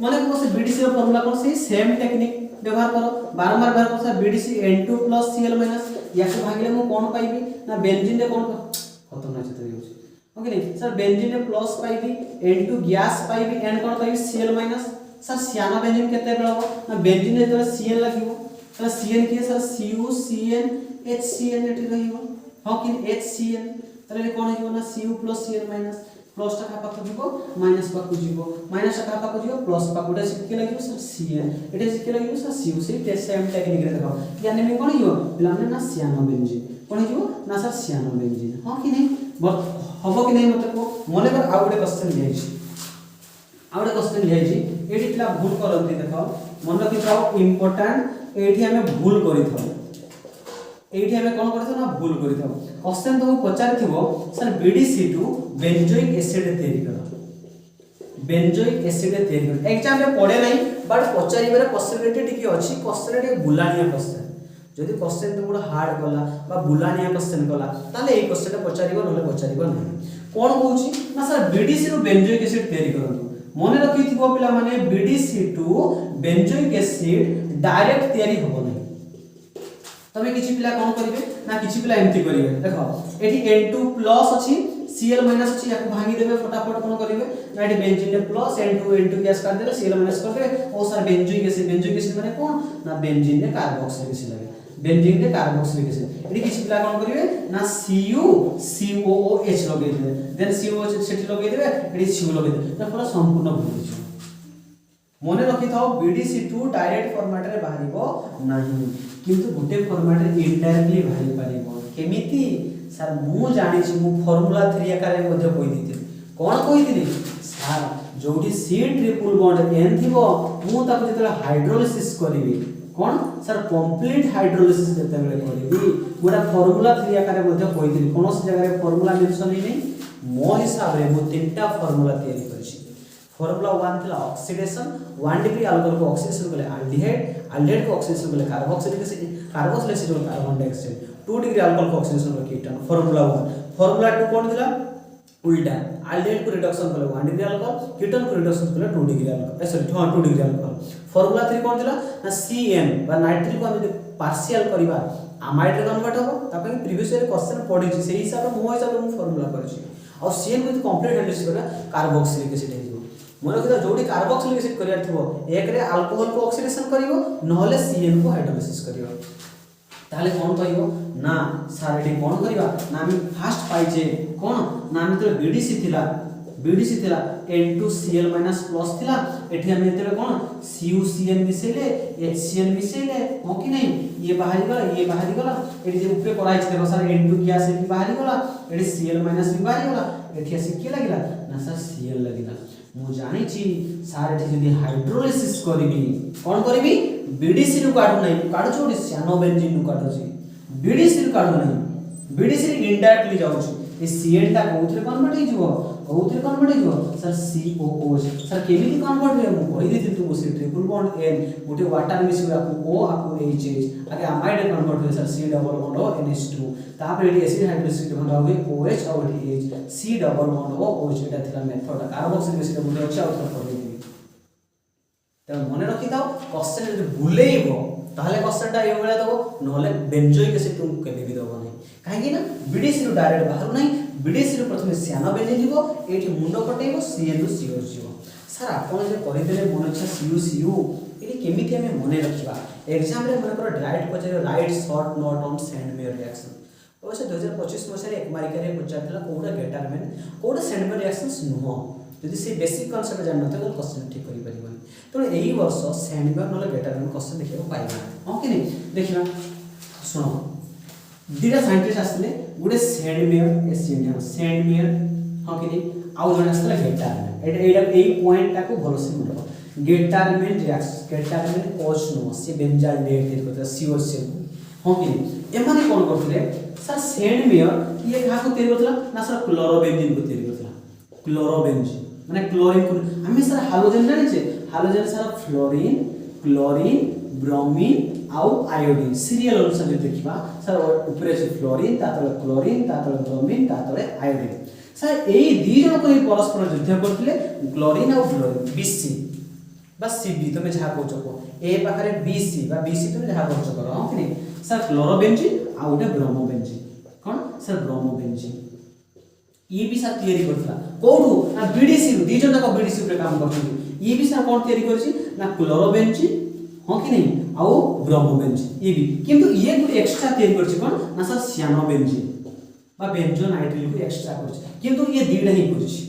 मन को से बीडीसी रो फार्मूला कोन से सेम टेक्निक व्यवहार करो बारंबार व्यवहार करो सर बीडीसी N2 + Cl- याको भागिले मु कोन पाइबी ना बेंजीन ने कोन खत्म ना चित्र होछि ओके नहीं सर बेंजीन ने प्लस पाइबी N2 गैस पाइबी N कोन पाइबी Cl- सर सियानोबेंजीन केते बेला हो ना बेंजीन ने जरा Cl लागिवो तला Cn के सर CuCN HCN एटी रहिवो हां कि HCN तले कोन हिवो ना Cu + Cl- प्लस टा का पाकु जीवो माइनस पाकु जीवो माइनस टा का पाकु जीवो प्लस पाकु टा सिके लागिवो सर Cn एटी सिके लागिवो सर Cu से सेम टेक्निक रे देखो यानी में कोन हिवो पिला ने ना सियानोबेंजीन कोन हिवो ना सर सियानोबेंजीन हां कि नहीं हबो कि नहीं मते को मने कर आ गुटे क्वेश्चन लियाइछि आ गुटे क्वेश्चन लियाइछि एठी पिला भूल करंती देखो मन रखि थाओ इंपोर्टेंट एठी हमें भूल करि थाओ एठी हमें कोन करथो ना भूल करि थाओ क्वेश्चन तो पचारि थिबो सर बीडीसी2 बेंजोइक एसिड तयारी करो बेंजोइक एसिड तयारी करो एग्जाम में पड़े नहीं बट पचारिबार पॉसिबिलिटी टिके अछि क्वेश्चन टिके बुलानिया क्वेश्चन जदि क्वेश्चन तो बड़ा हार्ड गला बा बुलानिया क्वेश्चन गला ताले ए क्वेश्चन पचारिबो नले पचारिबो नहीं कोन कहूची ना सर बीडीसी रो बेंजोइक एसिड तयारी करंतु मने रखिथिबो पिला माने बीडीसी2 बेंजोइक एसिड डायरेक्ट तयारी होबो नहीं तमे किछि पिला कोन करिवे ना किछि पिला एम्ति करिवे देखो एठी N2 प्लस अछि Cl माइनस अछि याको भागी देबे फटाफट कोन करिवे ना एटी बेंजीन रे प्लस N2 गैस कर देले Cl माइनस कर देबे ओ सर बेंजोइक एसिड माने कोन ना बेंजीन रे कार्बोक्सिलिक एसिड लागे बेंजीन रे कार्बोक्सिलिक एसिड एटी किछि पिला कोन करिवे ना CuCOOH लगे देबे देन COOH सेठी लगे देबे एटी CU लगे देबे त पूरा संपूर्ण भूल छ मने रखि थाओ BDC2 डायरेक्ट फॉर्मेट रे बाहरिबो नाही किंतु गुटे फॉर्मेट रे इनडायरेक्टली बाहरि परिबो केमिति सर मु जानि छि मु फार्मूला 3 आकार रे मध्ये कहि दिति कोन कहि दिति सर जोटी C ट्रिपल बॉन्ड N थिबो मु ताको जेतला हाइड्रोलिसिस करिवि कोन सर कंप्लीट हाइड्रोलिसिस जते बेले करिवि पूरा फार्मूला 3 आकार रे मध्ये कहि दिति कोनोस जगह रे फार्मूला मेंशन नै मो हिसाब रे मु तीनटा फार्मूला तयारी करछि फार्मूला 1 थिला ऑक्सीडेशन 1 डिग्री अल्कोहल को ऑक्सीडेशन करले एल्डिहाइड को ऑक्सीडेशन करले कार्बोक्सिलिक एसिड को कार्बन डाइऑक्साइड 2 डिग्री अल्कोहल को ऑक्सीडेशन करले कीटोन फार्मूला 1 फार्मूला 2 कोन थिला उल्टा एल्डिहाइड को रिडक्शन करले 1 डिग्री अल्कोहल कीटोन को रिडक्शन करले 2 degree alcohol sorry 2 degree alcohol formula 3 कोन थिला ना CN बा नाइट्रिल को हम पार्शियल करिबा अमाइड रे कन्वर्ट हो तापे प्रीवियस ईयर क्वेश्चन पढि छी सेही हिसाब रे मो हिसाब रे मु फार्मूला करछि और CN को कंप्लीट एनालिसिस करला कार्बोक्सिलिक एसिड हे मन रखिदा जोडी कार्बोक्सिलिक एसिड करियार थिबो एक रे अल्कोहल को ऑक्सीडेशन करिवो नहले CN को हाइड्रोलिसिस करिवो ताले कोन कहिवो ना सर एटी कोन करिवा ना हम फास्ट पाइजे कोन ना हम तो BDC थिला N2Cl प्लस थिला एठी हम एतले कोन CuCN मिसेले HCl मिसेले हो कि नहीं ये बाहरी गला एठी जे ऊपर कराइ छै देखो सर N2 गैस एठी बाहरी गला एठी Cl भी बाहरी गला एठी आसी के लागिला ना सर Cl लागिला मु जानि छी सार एठी जदी हाइड्रोलिसिस करिवि कोन करिवि BDC रु काढु नै काढु छोडी cyanobenzyne रु काढु छी BDC रु काढु नै BDC इनडायरेक्टली जाउ छी ए CN ता कोउथरे कन्वर्ट हे जिवो सर COOH सर केमिति कन्वर्ट हे मु कहि देति तु से ट्रिपल बॉन्ड N गोटे वाटर मिसिबा को O आकु HH आगे अमाइड कन्वर्ट हे sir C double bond O NH2 तापर एटी एसिड हाइड्रोलिसिस बंद होवे OH और eighty H C double bond O OH एटा थिला मेथड कार्बोक्सिलिक एसिड गुटे अछि और थोड़ा पढि देबी त मने रखि दाओ क्वेश्चन जदि भूलेइबो ताहले क्वेश्चन टा एयो बेला दबो नहले बेंजोइक एसिड तुम केबे भी दबो नै काहे ना BDC रु डायरेक्ट बाहर नै BDC रु प्रथमे cyanobenzyne जिवो एठी मुंडो कटेइबो CN रु CO जिवो सर आपण जे कहि देले मन इच्छा CU एठी केमिति हमें मने रखिबा एग्जाम रे मन कर डायरेक्ट पचे right short note on Sandmeyer reaction अवश्य 2025 मसरे एक मार्क रे पचारला कोडा गेटरमेन कोडा सेंडमेयर रिएक्शंस नुहो यदि से बेसिक कांसेप्ट जान नथे तो क्वेश्चन ठीक करि परिबो तो एही वर्ष सेंडमेयर नले गेटरमेन क्वेश्चन देखिबो पाइबा हां कि नहीं देखिबा सुनो दिरा साइंटिस्ट आसले गुडे सेंडमेयर हां कि नहीं आउ जने आसले गेटरमेन एटा एई पॉइंट टाको भरोसे मत गेटरमेन रिएक्शन गेटरमेन कोच नो से बेंजाल्डेट देत को COC हां कि नहीं एमाने कोन करथले सर सेंडमेयर ये कहा को तैयार करथला ना सर क्लोरोबेंजीन को तैयार करथला क्लोरोबेंजीन माने क्लोरीन को हमें सर हालोजन जानि छे halogen sir fluorine chlorine bromine आउ आयोडीन सीरियल अनुसार देखिबा सर ऊपर छै फ्लोरीन तातले क्लोरीन तातले ब्रोमीन तातले आयोडीन सर एई दी जण को परस्पर युद्ध करथिले क्लोरीन आउ फ्लोरीन BC बस CB तुमे जहा कहछो को ए पाखरे BC बा BC तुमे जहा कहछो करो हां कि नहीं सर क्लोरोबेंजीन आउ ने ब्रोमोबेंजीन कोन सर ब्रोमोबेंजीन ये भी सर तयारी करथला कोडू ना BDC दी जण का BDC ऊपर काम करथि ये भी सर कोन तयारी करछि ना क्लोरोबेंजीन हां कि नहीं आउ ब्रोमोबेंजीन ये भी किंतु ये गुटे एक्स्ट्रा तयारी करछि कोन ना सर cyanobenzyne बा बेंजोनाइट्रिल को एक्स्ट्रा करछि किंतु ये दीडा ही करछि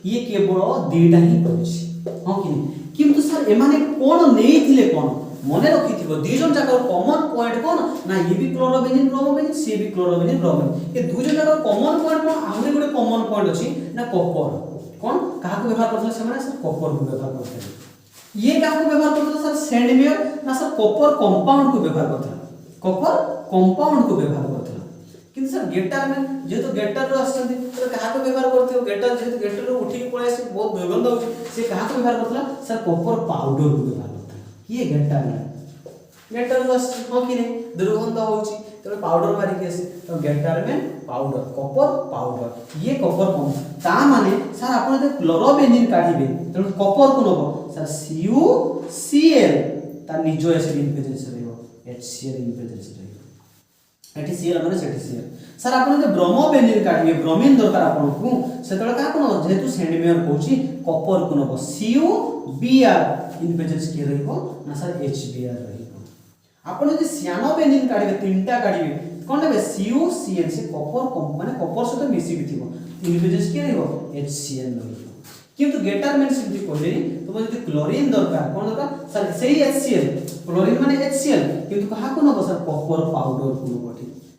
ये केवल दीडा ही करछि हां कि नहीं किंतु सर एमाने कोन नेइथिले कोन मने रखिथिबो दी जण जाकर कॉमन पॉइंट कोन ना ये भी क्लोरोबेंजीन ब्रोमोबेंजीन से भी क्लोरोबेंजीन ब्रोमोबेंजीन ये दु जण जाकर कॉमन पॉइंट कोन आउरे गुटे कॉमन पॉइंट अछि ना कॉपर कोन काहा को व्यवहार करथले से माने सर कॉपर को व्यवहार करथले ये काहा को व्यवहार करथले सर सेंडमेयर ना सर कॉपर कंपाउंड को व्यवहार करथले कॉपर कंपाउंड को व्यवहार करथले किंतु सर गेटर में जेतो गेटर रो आछथि तो काहा को व्यवहार करथियो गेटर जेतो गेटर रो उठी पळे से बहुत दुर्गंध होछि से काहा को व्यवहार करथला सर कॉपर पाउडर को व्यवहार करथला ये गेटर रो हो कि नहीं दुर्गंध होछि तो पाउडर मारी के से तो गेटर में पाउडर कॉपर पाउडर ये कॉपर कम ता माने सर आपण जे क्लोरोबेंजीन काढिबे तो कॉपर को नबो सर CuCl ता निजो एसिड प्रेजेंस रहइबो HCl प्रेजेंस रहइबो एठी Cl माने सेठी Cl सर आपण जे ब्रोमो बेंजीन काढिबे ब्रोमीन दरकार आपण को सेतळे का कोन जेतु सेंडमेयर कहूची कॉपर को नबो CuBr इन प्रेजेंस के रहइबो ना सर HBr रहइबो आपण जे सियानो बेंजीन काढिबे तीनटा काढिबे कोन नेबे CuCl से कॉपर माने कॉपर सहित मिसी बिथिबो इन प्रेजेंस के रहइबो HCl रहइबो किंतु गेटारमेंट सिद्धि कहले तुम जदि क्लोरीन दरकार कोन दरकार सर सेही HCl क्लोरीन माने HCl किंतु कहा को नबो सर कॉपर पाउडर को नबो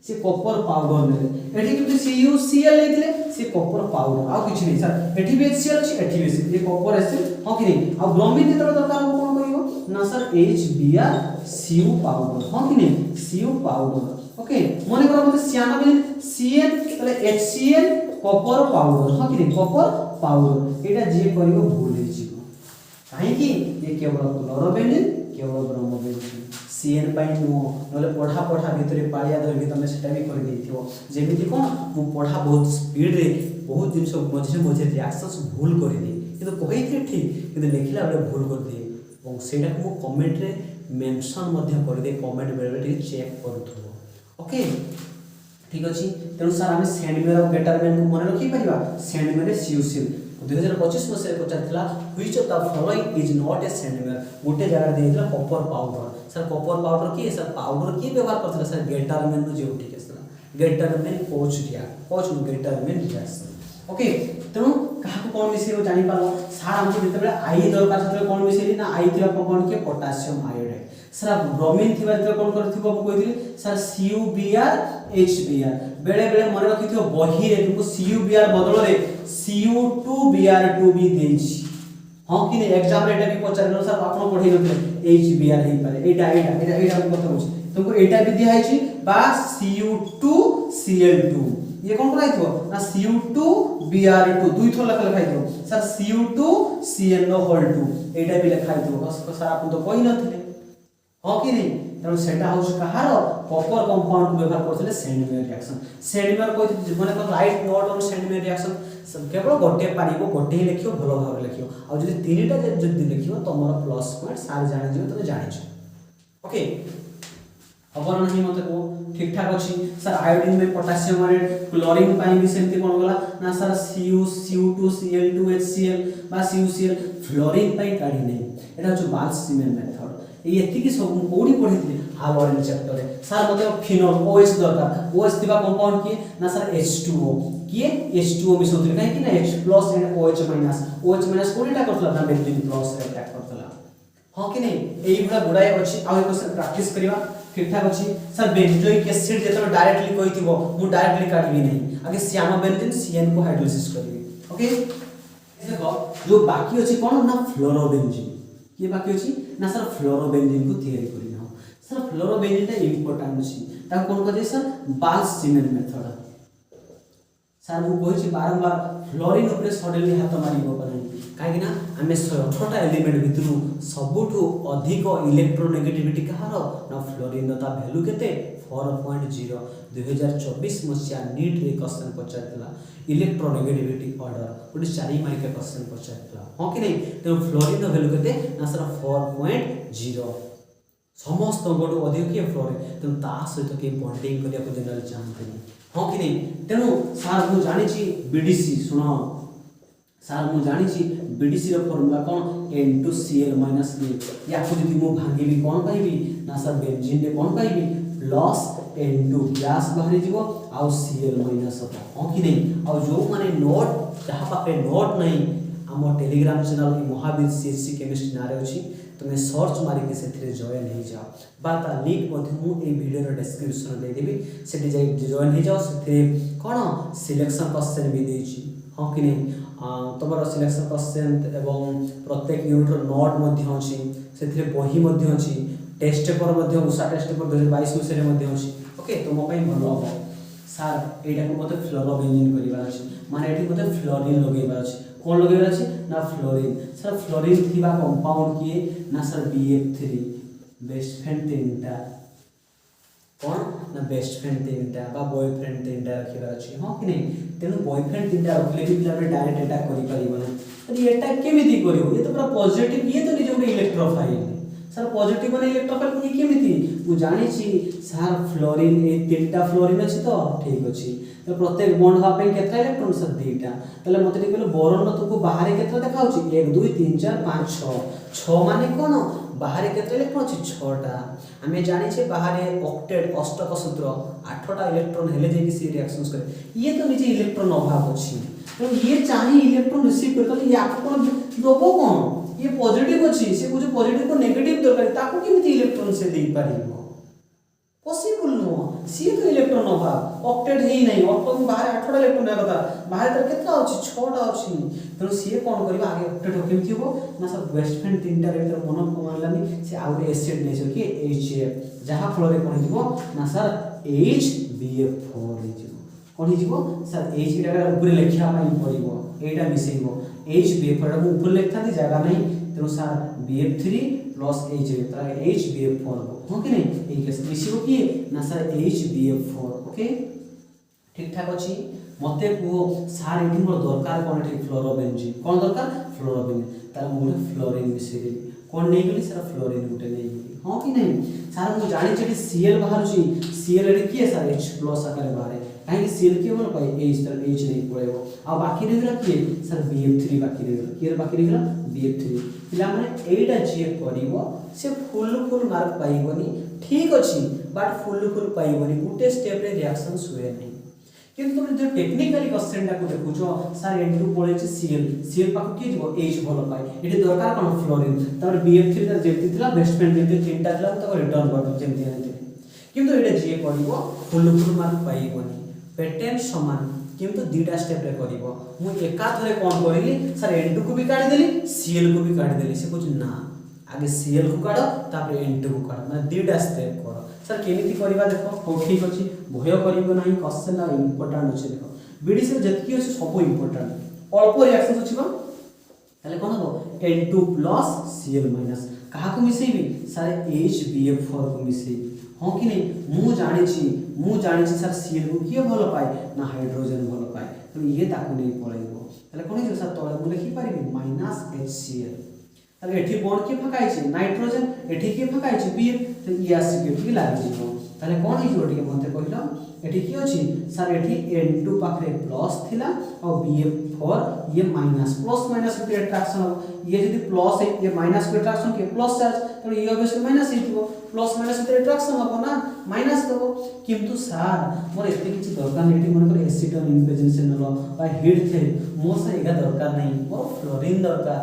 से कॉपर पाउडर ने एठी कि CuCl लेथिले से कॉपर पाउडर आ किछ नै सर एठी भी HCl अछि एठी भी ये कॉपर HCl हो कि नै आ ब्रोमीन जेतरा दरकार हो कोन करियो ना सर HBr Cu पाउडर हो कि नै Cu पाउडर ओके मने करो मते सियानोबिन Cl तले HCl कॉपर पाउडर हो कि नै कॉपर पाउडर एटा जे करियो भूल हे जिवो काहे कि ये केवल क्लोरोबेंजीन केवल ब्रोमोबेंजीन Cn पाई नो नले पढ़ा पढ़ा भितरे पाळिया धरबी तमे सेटा भी कर देथिबो जेमिति कोन मु पढ़ा बहुत स्पीड रे बहुत दिन सब मझे मझे रिएक्शंस भूल कर दे किंतु कहिथे ठीक किंतु लिखिला बेले भूल कर दे और सेटा को कमेंट रे मेंशन मध्य कर दे कमेंट बेले ठीक चेक करथो ओके ठीक अछि तेनु सर हम सेंडमेयर ऑफ गेटारमेंट को मन रखि परिबा सेंडमेयर CuCl 2025 मसे पचारथिला which of the following is not a Sandmeyer गोटे जगह देथिला copper powder sir copper powder की सर पाउडर की व्यवहार करथिला सर गेटारमेंट नो जे ठीक है गेटारमेंट कोच गेटारमेंट रिएक्शन ओके तेनु काहा को कोन मिसेरो जानि पालो सर हमको जेतेबेले आई दरकार सेते कोन मिसेली ना आई थिला कंपाउंड के पोटेशियम आयोडाइड सर ब्रोमीन थिबा जेते कोन करथिबो हम कहिथिली सर CuBr HBr बेले बेले मन रखिथियो बही रे तुमको CuBr बदल रे Cu2Br2 भी देछि हां कि ने एग्जाम रे एटा भी पचारलो सर आपण पढै नथिले HBr हे पारे एटा को कथा होछि तुमको एटा भी दिया है बा Cu2Cl2 ये कौन कराइथो ना Cu2Br2 दुई थो लख लखाइथो सर Cu2Cl2 एटा भी लखाइथो बस सर आपण तो कहि नथिले हां कि नहीं तेणु सेटा होछ कहार कॉपर कंपाउंड को व्यवहार करथिले सेंडमेयर रिएक्शन सेंडमेयर कोइ माने को right note on Sandmeyer reaction केवल गोटे पारिबो गोटे ही लिखियो भलो भाव लिखियो आ जदि तीनटा जदि लिखियो तमरो प्लस पॉइंट सार जानि जियो तमे जानि छ ओके खबर नहीं मते को ठीक ठाक अछि सर आयोडीन में पोटेशियम माने क्लोरीन पाई भी सेमति कोन गला ना सर Cu2Cl2 HCl बा CuCl फ्लोरीन पाई काढी नै एटा जो बाल्स-सीमेन मेथड ये एतिकी सब कोडी पढितले हालोरेन चैप्टर रे सर मते फिनोल OH दरकार OH दिबा कंपाउंड की ना सर H2O किए H2O मिसौतले काहे कि ना H+ एंड OH- कोडीटा करतला ना बेंजीन प्लस रे अटैक करतला हां कि नै एई बडा गुडाय अछि आ क्वेश्चन प्रैक्टिस करिवा ठीक ठाक अछि सर बेंजोइक एसिड जेतो डायरेक्टली कहिथिबो मु डायरेक्टली काटबी नै आगे सियानोबेंजीन CN को हाइड्रोलिसिस करबी ओके देखो जो बाकी अछि कोन ना फ्लोरोबेंजीन ये बाकी अछि ना सर फ्लोरोबेंजीन को तैयारी करिना सर फ्लोरोबेंजीन ता इंपोर्टेंट अछि ता कोन कहै सर बाल्स-सीमेन मेथड सर मु कहै छी बारंबार फ्लोरीन ऊपर सडनली हाथ मारिबो परै काहे कि ना हमें 18टा एलिमेंट भितरु सबुठु अधिक इलेक्ट्रोनेगेटिविटी कहार ना फ्लोरीन ता वैल्यू केते 4.0 2024 मसिया नीट रे क्वेश्चन पचारतला इलेक्ट्रोनेगेटिविटी ऑर्डर ओडी 4 मार्क के क्वेश्चन पचारतला हां कि नहीं तो फ्लोरीन वैल्यू केते ना सर 4.0 समस्त गोटो अधिक के फ्लोरीन तो ता सहित के बॉन्डिंग करिया को जनरल जानते हां कि नहीं तेनु सर मु जानि छी बीडीसी सुनो सर मु जानि छी बीडीसी रो फार्मूला कोन N2Cl - या को जदि मु भांगीबी कोन पाइबी ना सर बेंजीन रे कोन पाइबी प्लस N2 गैस बाहरी जीवो आ Cl- होता हां कि नहीं आ जो माने नोट जहां पाके नोट नहीं हम Telegram channel Mahavir CSC chemistry नारे अछि तुमे सर्च मारी के सेथरे जॉइन हो जाओ बाता लिंक मते मु ए वीडियो रो डिस्क्रिप्शन दे देबी सेठी जाई जॉइन हो जाओ सेथरे कोन सिलेक्शन क्वेश्चन भी देछि हां कि नहीं तमरो सिलेक्शन क्वेश्चन एवं प्रत्येक यूनिट रो नोट मध्ये अछि सेथरे बही मध्ये अछि टेस्ट पेपर मध्ये उषा टेस्ट पेपर 2022 विषय मध्ये अछि ओके तो मो पई भलो हो सर एटा को मते फ्लोरोबेंजीन करिवार अछि माने एठी मते फ्लोरीन लगेबार अछि कोन लगेबार अछि ना फ्लोरीन सर फ्लोरीन थिबा कंपाउंड किए ना सर BF3 बेस्ट फ्रेंड तीनटा कोन ना बेस्ट फ्रेंड तीनटा बा बॉयफ्रेंड तीनटा रखिबार अछि हां कि नहीं तेनु बॉयफ्रेंड तीनटा रखले भी पिला डायरेक्ट अटैक करि परिबो ना तो एटा केमिति करियो ये तो पूरा पॉजिटिव ये तो निजे इलेक्ट्रोफाइल सर पॉजिटिव माने इलेक्ट्रोफाइल ये केमिति मु जानि छी सर फ्लोरीन ए तीनटा फ्लोरीन अछि तो ठीक अछि तो प्रत्येक बॉन्ड हा पे केतना इलेक्ट्रॉन सर दुईटा तले मते कहलो बोरॉन न तुको बाहर केतना देखाउची 1 2 3 4 5 6 6 माने कोन बाहर केतना इलेक्ट्रॉन अछि 6 टा हमें जानि छे बाहर ऑक्टेट अष्टक सूत्र 8 टा इलेक्ट्रॉन हेले जे कि सी रिएक्शंस करे ये तो निजे इलेक्ट्रॉन अभाव अछि तो ये चाहिए इलेक्ट्रॉन रिसीव कर तो या कोन दोबो कोन ये पॉजिटिव अछि से कुछ पॉजिटिव को नेगेटिव दरकार ताको केमिति इलेक्ट्रॉन से दे परिबो पॉसिबल नो सी तो इलेक्ट्रॉन अभाव ऑक्टेट ही नहीं ऑक्टेट बाहर 8 टा इलेक्ट्रॉन ना कथा बाहर तर केतना अछि 6 टा अछि तो सी कोन करबा आगे ऑक्टेट केमिति हो ना सब वेस्ट फ्रेंड तीनटा रे तर मोनो को मानलानी से आउरे एसिड नेचर की HCl जहा फल रे कोन हिबो ना सर HBF4 हिजो कोन हिजो सर H इटा ऊपर लेखिया पाई पड़िबो एटा मिसेइबो HBF4 टा ऊपर लेखता दी जगह नहीं तो सर BF3 प्लस HBF4 हो कि नहीं এই কেস মিশিব কি না স্যার HBF4 ওকে ঠিকঠাক আছে মতে কো স্যার এটি মোর দরকার কোন ঠিক ফ্লোরোবেনজিন কোন দরকার ফ্লোরোবেনজিন তার মোর ফ্লোরিন মিশাই দেবি কোন নেই গলি স্যার ফ্লোরিন গুটে নেই গলি हो कि नहीं স্যার মু জানি যে Cl বাহার ছি Cl এর কি স্যার H প্লাস আকারে বাহারে কাই Cl কি বল পাই H তার H নেই পড়েবো আর বাকি রইলা কি স্যার BF3 বাকি রইলা কি এর বাকি রইলা BF3 পিলা মানে এইটা যে করিব से फुल फुल मार्क पाइबनी ठीक अछि बट फुल पाइबनी गुटे स्टेप रे रिएक्शन हुए नहीं किंतु तुम जो टेक्निकली क्वेश्चन टा को देखुछो सर N2 पळे छै Cl पाक की जबो H भलो पाइ एटी दरकार कोन फ्लोरीन तबर BF3 ता जेति थिला बेस्ट फ्रेंड जेति तीनटा थिला तो रिटर्न कर जेति आने किंतु एटा जे करिवो फुल मार्क पाइबनी पैटर्न समान किंतु दुटा स्टेप रे करिवो मु एका थरे कोन करिली सर N2 को भी काट देली Cl को भी काट देली से कुछ ना आगे Cl को काढो तापर N2 को काढो माने दुटा स्टेप करो सर केमिति करबा देखो हो ठीक अछि भय करिवो नाही क्वेश्चन आ इंपोर्टेंट अछि देखो बीडीसी जतकी अछि सब इंपोर्टेंट अल्प रिएक्शन अछि को ताले कोन हो N2 Cl कहा को मिसेबी सर HBF4 को मिसेबी हो कि नहीं मु जानि छी सर Cl को किए भलो पाए ना हाइड्रोजन भलो पाए तो ये ताको नहीं पळेबो ताले कोन जे सर तळे मु लिखि पारिबी -HCl ताले एठी बॉन्ड के फकाई छै नाइट्रोजन एठी के फकाई छै बीफ तो ई एसिड के लागि जिवो ताले कोन हि जोटी के मते कहिलो एठी की अछि सर एठी N2 पाखरे प्लस थिला और BF4 ये माइनस प्लस माइनस के अट्रैक्शन हो ये यदि प्लस है ये माइनस के अट्रैक्शन के प्लस चार्ज तो ये ऑब्वियसली माइनस हितबो प्लस माइनस के अट्रैक्शन हो ना माइनस दबो किंतु सर मोर एते किछि दरकार नै एठी मन कर एसिटोन इनप्रेजेंस नलो बा हीट थे मोर से एगा दरकार नै मोर फ्लोरीन दरकार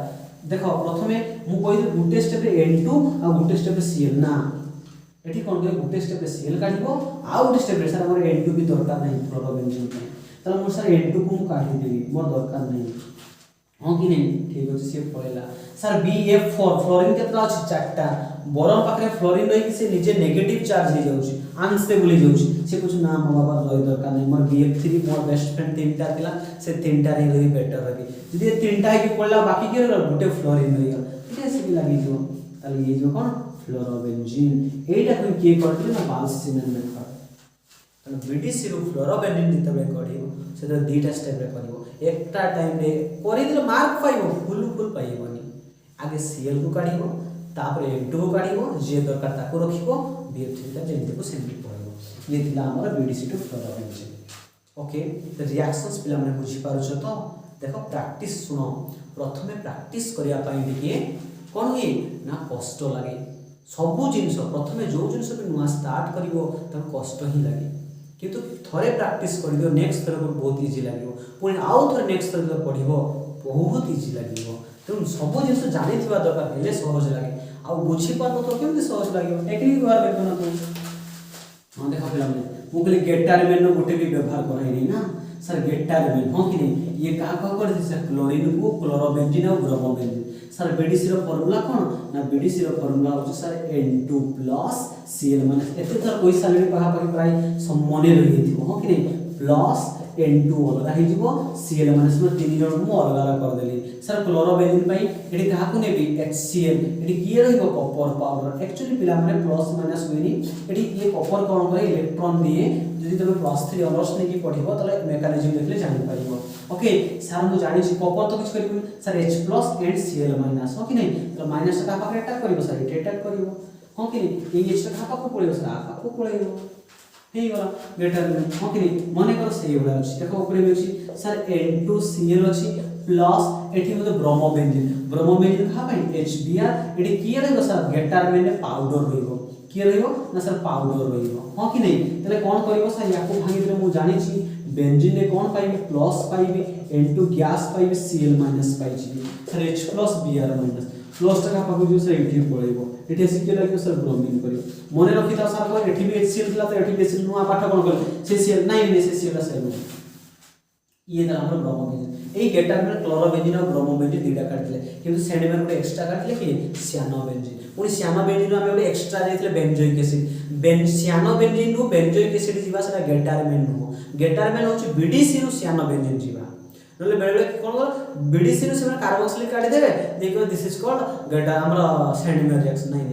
देखो प्रथमे मु कहि गुटे स्टेप रे N2 आ गुटे स्टेप रे Cl ना एठी कोन के गुटे स्टेप रे Cl काढिबो आ गुटे स्टेप रे सर हमर N2 भी दरकार नै फ्लोरोबेंजीन पे त मोर सर N2 को मु काढि देबी मोर दरकार नै हो कि नहीं ठीक अछि से पळेला सर BF4 फ्लोरीन केतना अछि चारटा बोरॉन पाखरे फ्लोरीन रही से नीचे नेगेटिव चार्ज हो जाउछि अनस्टेबल हो जाउछि से कुछ नाम बाबा रही दरकार नै मोर BF3 मोर बेस्ट फ्रेंड तीनटा थिला से तीनटा रे रही बेटर रही यदि तीनटा के पड़ला बाकी के गुटे फ्लोरीन रही गल कैसे भी लागि जो ताले ये जो कोन फ्लोरोबेंजीन एटा कोन के करथि ना बाल्सिमेन मेथड ताले बीडीसी रो फ्लोरोबेंजीन जितबे करिवो से तो दुटा स्टेप रे करिवो एकटा टाइम रे करि दिले मार्क पाइबो फुल पाइबोनी आगे Cl को काढिबो तापर N2 को काढिबो जे दरकार ताको रखिबो BF3 ता जेंति को सेंटी पड़िबो ये दिला हमर BDC to fluorobenzene okay the reactions पिला माने बुझी पारुछ तो देखो प्रैक्टिस सुनो प्रथमे प्रैक्टिस करिया पाई दिके कोन हे ना कष्ट लागे सब जिंस प्रथमे जो जिंस भी नुआ स्टार्ट करिवो त कष्ट ही लागे किंतु थरे प्रैक्टिस करियो नेक्स्ट थर को बहुत इजी लागिवो पुनी आउ थरे नेक्स्ट थर पढिबो बहुत इजी लागिवो तो सब जिंस जानि थिबा दरकार हेले सहज लागे आ बुझी पाबो तो केमति सहज लागिवो टेक्निक व्यवहार करबो ना तो हां देखो पिला माने मु कहली गेटारमेन नो गुटे भी व्यवहार कराई नहीं ना सर गेटारमेन हो कि नहीं ये का कर दे सर क्लोरीन को क्लोरोबेंजीन और ब्रोमोबेंजीन सर बीडीसी रो फार्मूला कोन ना बीडीसी रो फार्मूला हो सर N2 Cl माने एते थर कोई साले पहा पहि प्राय सम्मने रही थी हो कि नहीं प्लस N2 अलगा हे जीवो Cl माने सम तीन जण मु अलगा कर देली सर क्लोरोबेंजीन पई एठी काहा को नेबी HCl एठी की रहिबो कॉपर पाउडर एक्चुअली पिला माने प्लस माइनस होइनी एठी ये कॉपर कोन करे इलेक्ट्रॉन दिए जदि तुम +3 ऑनर्स नहीं की पढ़िबो तले मेकानिज्म देखले जानि परिबो। ओके सर मु जानि छी कॉपर तो किछ करिबो सर H+ एंड Cl- हो कि नहीं तो माइनस का पाखे अटैक करिबो सर एट अटैक करिबो हो कि नहीं ये H का पाखो पळेबो सर आ पाखो पळेबो हेई गला बेटर में हो कि नहीं मने कर सेही भला अछि देखो ऊपर में अछि सर N2Cl अछि प्लस एठी मते ब्रोमोबेंजीन खा पाई HBr एठी की रहबो सर गेटार में पाउडर रहइबो की रहइबो ना सर पाउडर रहइबो हो कि नहीं तले कोन करिवो सर याको भांगी देले मु जानि छी बेंजीन ने कोन पाइबे प्लस पाइबे N2 गैस पाइबे Cl- पाइबे सर H+Br- प्लस टका पाबो जो सर एठी पळेबो एठी एसी के लागियो सर ब्रोमीन करियो मने रखि ता सर को एठी भी HCl दिला तो एठी भी HCl नुआ पाठ कोन कर से Cl नहीं से Cl सर ये दला हमर ब्रोमोबेंजीन एई गेटार में क्लोरोबेंजीन और ब्रोमोबेंजीन दुटा काट दिले किंतु सेंड में एक्स्ट्रा काट ले कि सियानोबेंजीन पुनी सियानोबेंजीन हम एबे एक्स्ट्रा देथिले बेंजोइक एसिड सियानोबेंजीन नु बेंजोइक एसिड जीवा सेटा गेटार में नु गेटार में होची बीडीसी नु सियानोबेंजीन जीवा नले बेले बेले कोन कर बीडीसी नु से कार्बोक्सिलिक काट देबे देखो दिस इज कॉल्ड गेटार हमरा सेंडमेयर रिएक्शन नहीं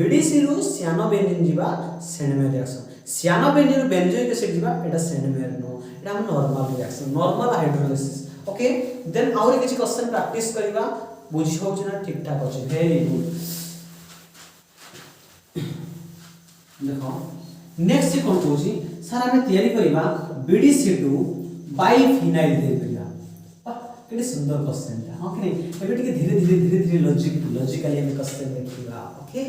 बीडीसी नु सियानोबेंजीन जीवा सेंडमेयर रिएक्शन सियानोबेंजीन नु बेंजोइक एसिड जीवा एटा सेंडमेयर नु एटा हम normal reaction normal hydrolysis okay then और किछि क्वेश्चन प्रैक्टिस करिवा बुझी हो ना ठीक ठाक अछि वेरी गुड देखो नेक्स्ट कोन कहूची सर हमें तैयारी करिवा BDC2 बाइफिनाइल दे करिया केते सुंदर क्वेश्चन है हां कि नहीं एबे टिके धीरे धीरे लॉजिकली हम क्वेश्चन देखिबा okay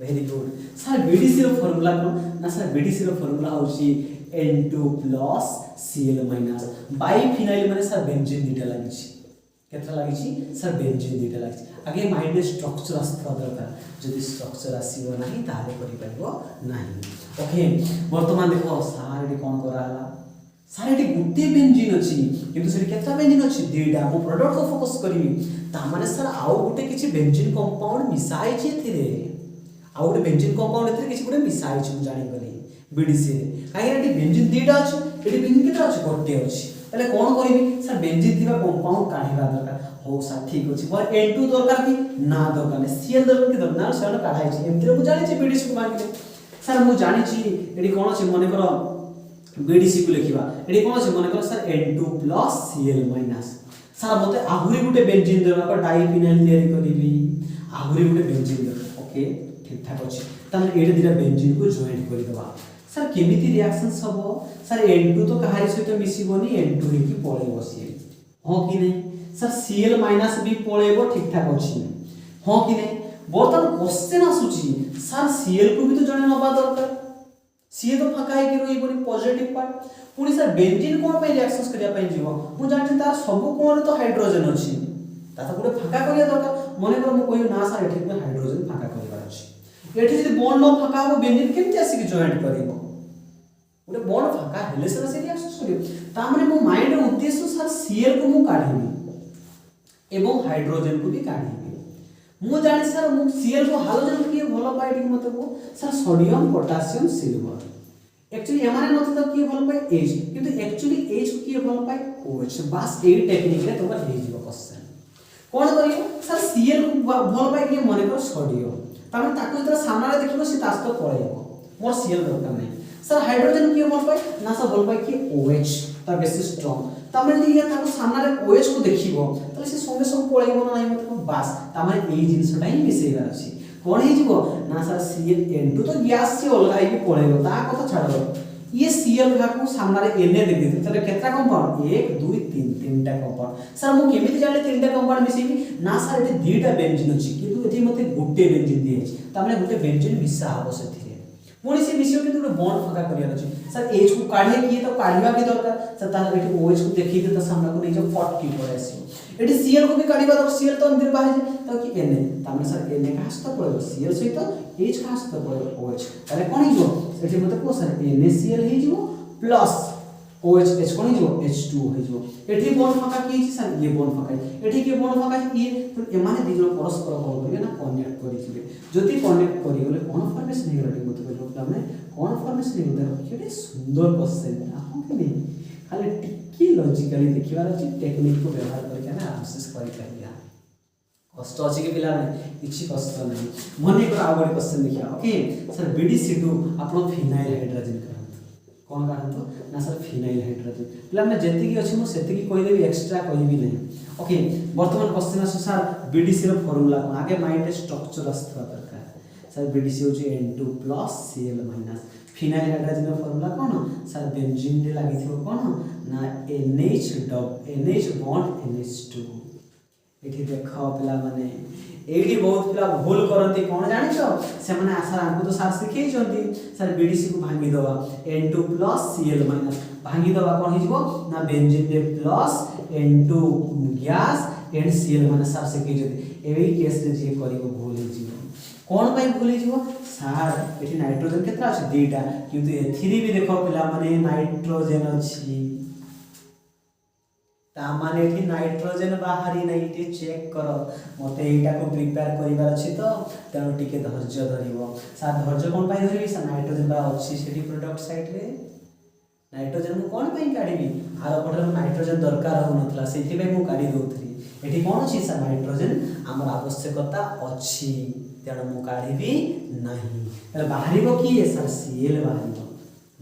very good sir BDC रो फार्मूला को ना सर BDC रो फार्मूला होची N2 + Cl- बाइफिनाइल माने सर बेंजीन दुटा लागि छी केतना लागि छी सर बेंजीन दुटा लागि छी आगे माइंड स्ट्रक्चर आस्था दरकार जदि स्ट्रक्चर आसीबो नाही ताले करि पाइबो नाही ओके वर्तमान देखो सर एडी कोन कराला सर एडी गुटे बेंजीन अछि किंतु सर केतना बेंजीन अछि दुटा मो प्रोडक्ट को फोकस करिवि ता माने सर आउ गुटे किछि बेंजीन कंपाउंड मिसाइ छी एथिरे आउ गुटे बेंजीन कंपाउंड एथिरे किछि गुटे मिसाइ छी जानि गली BDC रे काहे एडी बेंजीन दुटा अछि एडी बेंजीन केतना अछि गोटे अछि तले कोन करिवि सर बेंजीन थिबा कंपाउंड काढिबा दरकार हो सर ठीक अछि पर N2 दरकार की ना दरकार नै Cl दरकार की दरकार ना सर काढाइ छी एमतिर मु जानि छी BDC को मांगिले सर मु जानि छी एडी कोन अछि मने करो BDC को लिखिबा एडी कोन अछि मने करो सर N2 + Cl- सर मते आहुरी गुटे बेंजीन दरकार पर डाइफिनाइल तयारी करिवि आहुरी गुटे बेंजीन दरकार ओके ठीक ठाक अछि तने एडी दिरा बेंजीन को जॉइन करि दबा सर केमिति रिएक्शन सब सर N2 तो कहारी सहित मिसिबोनी N2 हे की पळेबो Cl हो कि नहीं सर Cl- भी पळेबो ठीक ठाक अछि हो कि नहीं बर्तन क्वेश्चन आसुची सर Cl को भी तो जणे नबा दरकार Cl तो फाका है कि रहिबोनी पॉजिटिव पार्ट पुनी सर बेंजीन कोन पे रिएक्शंस करिया पय जीवो मु जानछि तार सब कोन तो हाइड्रोजन अछि ता तो गुटे फाका करिया दरकार मने कर मु कहियो ना सर एठी में हाइड्रोजन फाका करिवार अछि एठी जदि बॉन्ड न फाका हो बेंजीन केमति आसी कि जॉइंट करिवो गुटे बॉन्ड फाका हेले सर से रिएक्शंस करियो ता माने मो माइंड रे उद्देश्य सर Cl को मु काढिबी एवं हाइड्रोजन को भी काढिबी मु जानि सर मु Cl को हाइड्रोजन के भलो पाइ डी मते को sir sodium potassium silver actually एमाने नथि त की भलो पाइ H किंतु एक्चुअली H को की भलो पाइ OH बस एई टेक्निक रे तोर हे जीव क्वेश्चन कोन करियो सर Cl को भलो पाइ के मने कर सोडियम तामे ताको जतरा सामने देखिबो से तास तो पळेबो मोर Cl दरकार नै सर हाइड्रोजन की भलो पाइ ना सर भलो पाइ की OH ता बेसी स्ट्रांग तामे लिया ताको सामने OH को देखिबो तले से संगे संग पळेबो ना नै मते बस तामे एई जिंसटा ही मिसेइबार अछि कोन हे जीवो ना सर Cl N2 तो गैस से अलगा ही पळेबो ता कथा छाडो ये Cl घाकू सामने Na देख देते तले केतना कंपाउंड 1 2 3 तीनटा कंपाउंड सर मु केमिति जानले तीनटा कंपाउंड मिसेइबी ना सर एठी दुईटा बेंजीन अछि किंतु एठी मते गुटे बेंजीन दिए अछि तामे गुटे बेंजीन मिसा हबो सेथिरे पुणी से मिसियो किंतु बॉन्ड फाका करिया अछि सर H को काढिए किए तो काढिबा के दरकार सर ता एठी OH को देखि दे त सामने को नै जो 40 पड़े अछि एठी Cl को भी काढिबा तो Cl तो अंदर बाहर जे तो कि Na तामे सर Na का हस्त पड़े Cl सहित H का हस्त पड़े OH ताले कोन हिजो एठी मते को सर NaCl हिजो प्लस OH H कोन हिजो H2 हिजो एठी बॉन्ड फाका की अछि सर ये बॉन्ड फाका एठी के बॉन्ड फाका ये तो एमाने दिजो परस्पर कॉल करिवे ना कनेक्ट करिथिबे जति कनेक्ट करि गले कोन फॉर्मेशन हे गले मते कहलो तामे कोन फॉर्मेशन हे गले केते सुंदर क्वेश्चन आ कि नहीं खाली टिकी लॉजिकली देखिबार अछि टेक्निक को व्यवहार करके ना आंसर करि करिया कष्ट अछि के पिला नै किछि कष्ट नै मने कर आगो क्वेश्चन देखिया ओके सर BDC2 आपण फिनाइल हाइड्रोजन करंत कौन काढतो ना सर फिनाइल हाइड्रोजन पिला मैं जेतिकी अछि मु सेतिकी कहि देबी एक्स्ट्रा कहिबी नै ओके वर्तमान क्वेश्चन आसु सर बीडीसी रो फार्मूला कोन आगे माइंड स्ट्रक्चर आस्थवा दरकार सर बीडीसी होची N2 + Cl - फिनाइल हाइड्रोजन रो फार्मूला कोन सर बेंजीन रे लागि थियो कोन ना NH बॉन्ड NH2 एठी देखो पिला माने एठी बहुत पिला भूल करंती कोन जानि छ से माने आशा हमको तो सर सिखै जंती सर बीडीसी को भांगी दवा N2 + Cl - भांगी दवा कोन हिजबो ना बेंजीन रे plus N2 gas and Cl माने सर सिखै जंती एही केस रे जे करिवो भूल हिजिवो कोन पई भूल हिजिवो सर एठी नाइट्रोजन केत्रा अछि दुईटा किंतु एथिरी भी देखो पिला माने नाइट्रोजन अछि ता माने एठी नाइट्रोजन बाहरी नै टे चेक करो मते एटा को प्रिपेयर करिवार अछि तो तेनु टिके धैर्य धरिवो सा धैर्य कोन पई धरिवि सा नाइट्रोजन बा अछि सेठी प्रोडक्ट साइड रे नाइट्रोजन को कोन पई काढिबि आरो पडर नाइट्रोजन दरकार हो नथला सेठी पई मु काढि दोथि एठी कोन अछि सा नाइट्रोजन हमर आवश्यकता अछि तेनु मु काढिबि नाही त बाहरिबो की सर Cl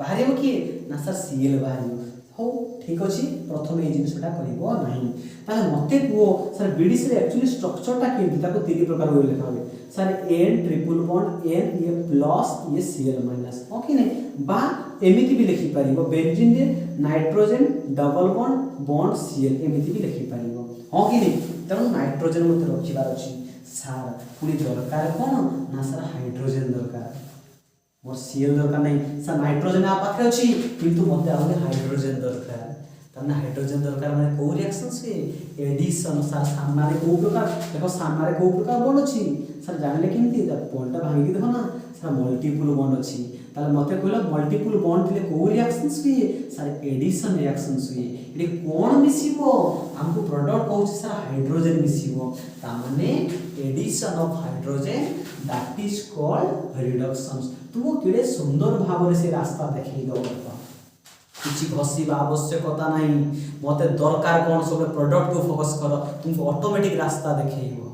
बाहरिबो की ना सर Cl बाहरिबो हो ठीक अछि प्रथम ए जिनिसटा करबो नाही ताले मते को सर बीडीसी रे एक्चुअली स्ट्रक्चरटा केमि ताको तीन प्रकार होय लेखा होय sir N triple bond N ये प्लस ये Cl- ओके नै बा एमिति भी लिखि परिबो बेंजीन रे नाइट्रोजन डबल बॉन्ड Cl एमिति भी लिखि परिबो हो कि नै तनु नाइट्रोजन मते रखिबार अछि सर पुनी दरकार कोन ना सर हाइड्रोजन दरकार मोर Cl दरकार नै सर नाइट्रोजन आ पाखे अछि किंतु मते आउने हाइड्रोजन दरकार तने हाइड्रोजन दरकार माने को रिएक्शन से एडिशन सर सामना रे को प्रकार देखो सामना रे को प्रकार बॉन्ड अछि सर जानले केमति बॉन्डटा भांगी देखो ना सर मल्टीपल बॉन्ड अछि ताले मते कहला मल्टीपल बॉन्ड दिले को रिएक्शंस हुए सर एडिशन रिएक्शंस हुए एडी कोन मिसिबो हमको प्रोडक्ट कहउछ सर हाइड्रोजन मिसिबो ता माने addition of hydrogen that is called reduction तुमो केडे सुंदर भाव से रास्ता देखै दो किछि घसीबा आवश्यकता नाही मते दरकार कोन सब प्रोडक्ट को फोकस करो तुमको ऑटोमेटिक रास्ता देखैबो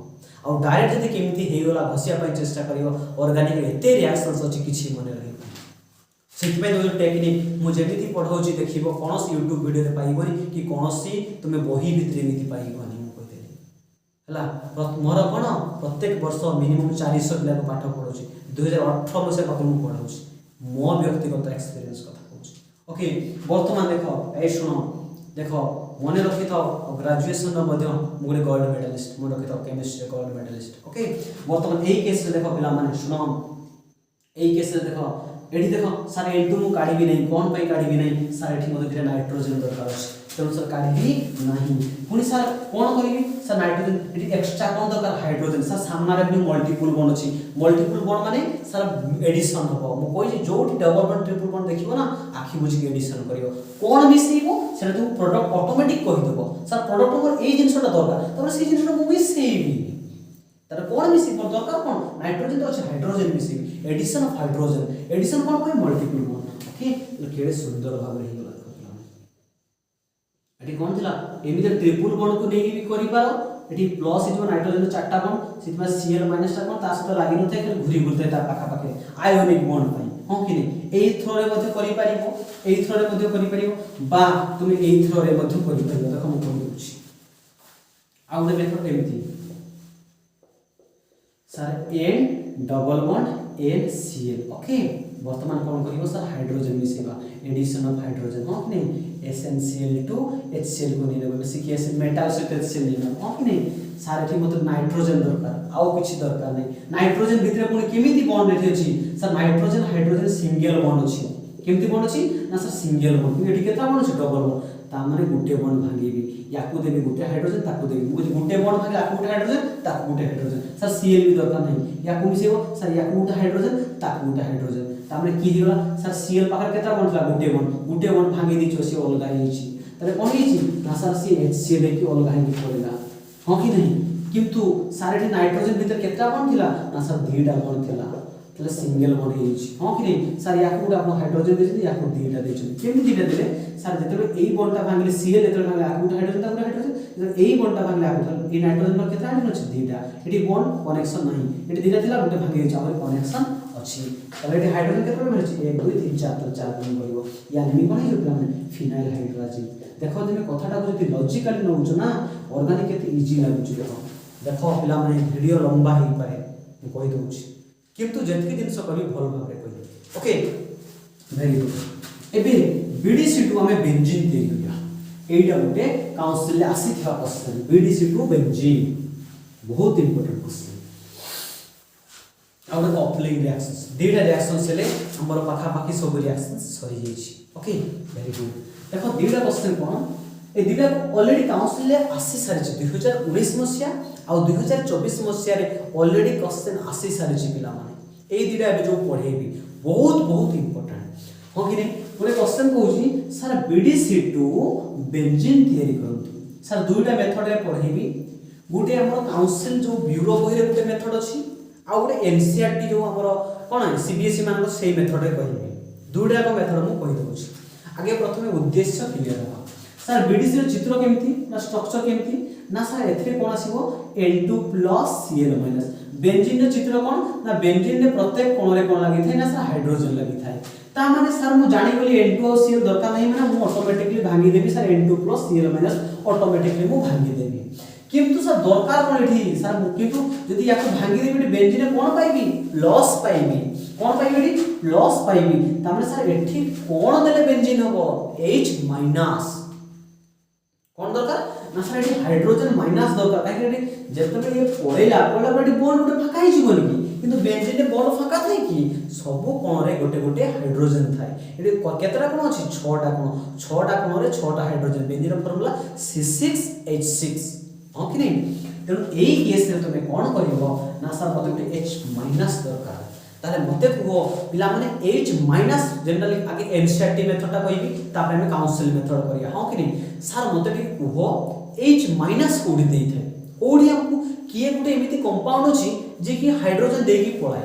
और डायरेक्ट जदि केमति हेगला घसिया पय चेष्टा करियो ऑर्गेनिक एते रिएक्शंस अछि किछि मने रही सेति में जो टेक्निक मु जेमिति पढौछि देखिबो कोनोस YouTube वीडियो रे पाइबोनी कि कोनोसी तुमे बही भितरे मिति पाइबोनी मु कहते हला मोर कोन प्रत्येक वर्ष मिनिमम 400 पिला को पाठ पढौछि 2018 से कतम पढौछि मो व्यक्तिगत एक्सपीरियंस कथा कहउछि ओके वर्तमान देखो ए सुनो देखो मने रखि था ग्रेजुएशन रो मध्य मु गोटे गोल्ड मेडलिस्ट मु रखि था केमिस्ट्री गोल्ड मेडलिस्ट ओके वर्तमान एई केस रे देखो पिला माने सुनो एई केस रे देखो एठी देखो सर N2 मु काढी भी नै कोन पई काढी भी नै सर एठी मते दिले नाइट्रोजन दरकार अछि तेनु सर काढी भी नाही पुनी सर कोन करिवि सर नाइट्रोजन एठी एक्स्ट्रा कोन दरकार हाइड्रोजन सर सामना रे भी मल्टीपल बॉन्ड अछि मल्टीपल बॉन्ड माने सर एडिशन हो मु कोइ जोठी डबल बॉन्ड ट्रिपल बॉन्ड देखिबो ना आखि बुझी के एडिशन करियो कोन मिसेइबो सेटा तू प्रोडक्ट ऑटोमेटिक कहि देबो सर प्रोडक्ट मोर एई जिंसटा दरकार तबरे सेई जिंसटा मु मिसेइबी तार कोन मिसेइबो दरकार कोन नाइट्रोजन तो अछि हाइड्रोजन मिसेइबी एडिशन ऑफ हाइड्रोजन एडिशन कोन कोइ मल्टीपल बॉन्ड ओके केडे सुंदर भाव रे हिगला एठी कोन थिला एमिते ट्रिपल बॉन्ड को नेकी भी करि पारो एठी प्लस हिजो नाइट्रोजन चारटा बॉन्ड सितमा Cl- टा कोन ता सहित लागि नथे खाली घुरी घुरते ता पाखा पाखे आयोनिक बॉन्ड पई हो कि नै एई थ्रो रे मध्ये करि पारिबो एई थ्रो रे मध्ये करि पारिबो बा तुमे एई थ्रो रे मध्ये करि पारिबो देखो मु कोन दुछि आ उडे मेथड एमिति sir N double bond NCl okay वर्तमान कोन करिवो सर हाइड्रोजन मिसेबा एडिशन ऑफ हाइड्रोजन हो कि नै SnCl2 HCl को नै लेबो बेसिक एसिड मेटल से HCl नै हो कि नै सर एठी मतलब नाइट्रोजन दरकार आउ किछि दरकार नै नाइट्रोजन भितरे पुनी केमिति बॉन्ड एठी अछि sir nitrogen hydrogen single bond अछि केमिति बॉन्ड अछि ना सर सिंगल बॉन्ड एठी केता बॉन्ड अछि डबल बॉन्ड ता माने गुटे बॉन्ड भांगीबी याकू देबी गुटे हाइड्रोजन ताकू देबी मुझे गुटे बॉन्ड भांगे याकू गुटे हाइड्रोजन ताकू गुटे हाइड्रोजन सर Cl भी दरकार नै याकू मिसेबो सर याकू गुटे हाइड्रोजन ताकू गुटे हाइड्रोजन ता माने की हिगला सर Cl पाखर केता बॉन्ड थला गुटे बॉन्ड भांगी दिछो से अलगा हिछि तले कोन हिछि ना सर से HCl की अलगा हि पड़ेगा हो कि नहीं किंतु सर एठी नाइट्रोजन भीतर केता बॉन्ड थिला ना सर दुईटा बॉन्ड थिला तले सिंगल बॉन्ड हिछि हो कि नहीं सर याकू गुटे आपन हाइड्रोजन देछि याकू दुईटा देछि केमि दुईटा देले सर जेतबे एई बॉन्डटा भांगले Cl एतबे भांगले याकू गुटे हाइड्रोजन ता गुटे हाइड्रोजन जब एई बॉन्डटा भांगले याकू ए नाइट्रोजन पर केता हाइड्रोजन अछि दुईटा एठी बॉन्ड कनेक्शन नाही एठी दुईटा थिला गुटे भांगी जाय कनेक्शन अछि ताले एठी हाइड्रोजन केते मिलछि 1 2 3 4 तो 4 गुण करबो या नेमी कोन हे पिला माने फिनाइल हाइड्रोजन देखो तुम कथाटा को जति लॉजिकली नउछ ना ऑर्गेनिक केते इजी लागुछ देखो पिला माने वीडियो लंबा हे पारे मैं कहि दउछि किंतु जतकी जिंस कभी भल भाबरे कहि ओके वेरी गुड एबे BDC2 हमें बेंजीन तैयारी करिया एटा गोटे काउंसिल ले आसी था क्वेश्चन BDC2 बेंजीन बहुत इंपोर्टेंट क्वेश्चन और कपलिंग रिएक्शंस दीटा रिएक्शंस ले हमर पाखा पाखी सब रिएक्शंस सरी जाइछि ओके वेरी गुड देखो दीटा क्वेश्चन कोन ए दीटा ऑलरेडी काउंसिल ले आसी सारिछि 2019 मसिया आ 2024 मसिया रे ऑलरेडी क्वेश्चन आसी सारिछि पिला माने ए दीटा एबे जो पढेबी बहुत इंपोर्टेंट हो कि नहीं पूरे क्वेश्चन कहूची सर BDC2 बेंजीन तैयारी करंतु सर दुईटा मेथड रे पढेबी गुटे हमर काउंसिल जो ब्यूरो बही रे गुटे मेथड अछि आ गुटे NCERT जो हमर कोन CBSE मान को सेही मेथड रे कहिबे दुईटा को मेथड मु कहि दउची आगे प्रथमे उद्देश्य क्लियर हो सर BDC रो चित्र केमथि ना स्ट्रक्चर केमथि ना सर एथरे कोन आसीबो N2 Cl- बेंजीन रो चित्र कोन ना बेंजीन रे प्रत्येक कोन रे कोन लागि थाय ना सर हाइड्रोजन लागि थाय ता माने सर मु जानि गली N2 और Cl दरकार नहीं माने मु ऑटोमेटिकली भांगी देबी सर N2 Cl- ऑटोमेटिकली मु भांगी देबी किंतु सर दरकार कोन एठी सर किंतु यदि याको भांगी देबी बेंजीन कोन पाइबी लॉस पाइबी कोन पाइबी एठी लॉस पाइबी ता माने सर एठी कोन देले बेंजीन होबो H- कोन दरकार ना सर एठी हाइड्रोजन माइनस दरकार काहे कि जेतबे ये पळेला एठी बॉन्ड गोटे फाका हि जीवन की किंतु बेंजीन रे बॉन्ड फाका थाय कि सब कोन रे गोटे गोटे हाइड्रोजन थाय एठी केतरा कोन अछि 6टा कोन रे 6टा हाइड्रोजन बेंजीन रो फार्मूला C6H6 हो कि नहीं तेनु एई केस रे तमे कोन करिवो ना सर मते H- दरकार ताले मते को पिला माने H- जनरली आगे NCERT मेथडटा कहिबी तापर हम काउंसिल मेथड करिया हां कि नहीं सर मते को H- कोडी देई थाए कोडी हमकु किए गुटे एमिति कंपाउंड अछि जे कि हाइड्रोजन देकी पळाय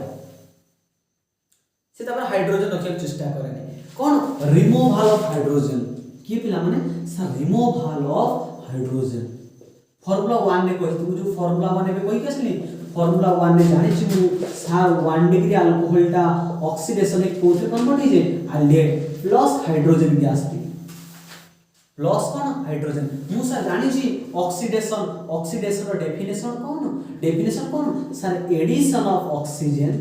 से तापर हाइड्रोजन रखिया चेष्टा करेनी कोन रिमूवल ऑफ हाइड्रोजन की पिला माने sir removal of hydrogen formula 1 ने कहि तुम जो फार्मूला 1 ने कहि कसली फार्मूला 1 ने जानि छि मु सर 1 डिग्री अल्कोहल टा ऑक्सीडेशन एक कोथे कन्वर्ट हे जे अल्डेहाइड प्लस हाइड्रोजन गैस टी प्लस कोन हाइड्रोजन मु सर जानि छि ऑक्सीडेशन रो डेफिनेशन कोन सर एडिशन ऑफ ऑक्सीजन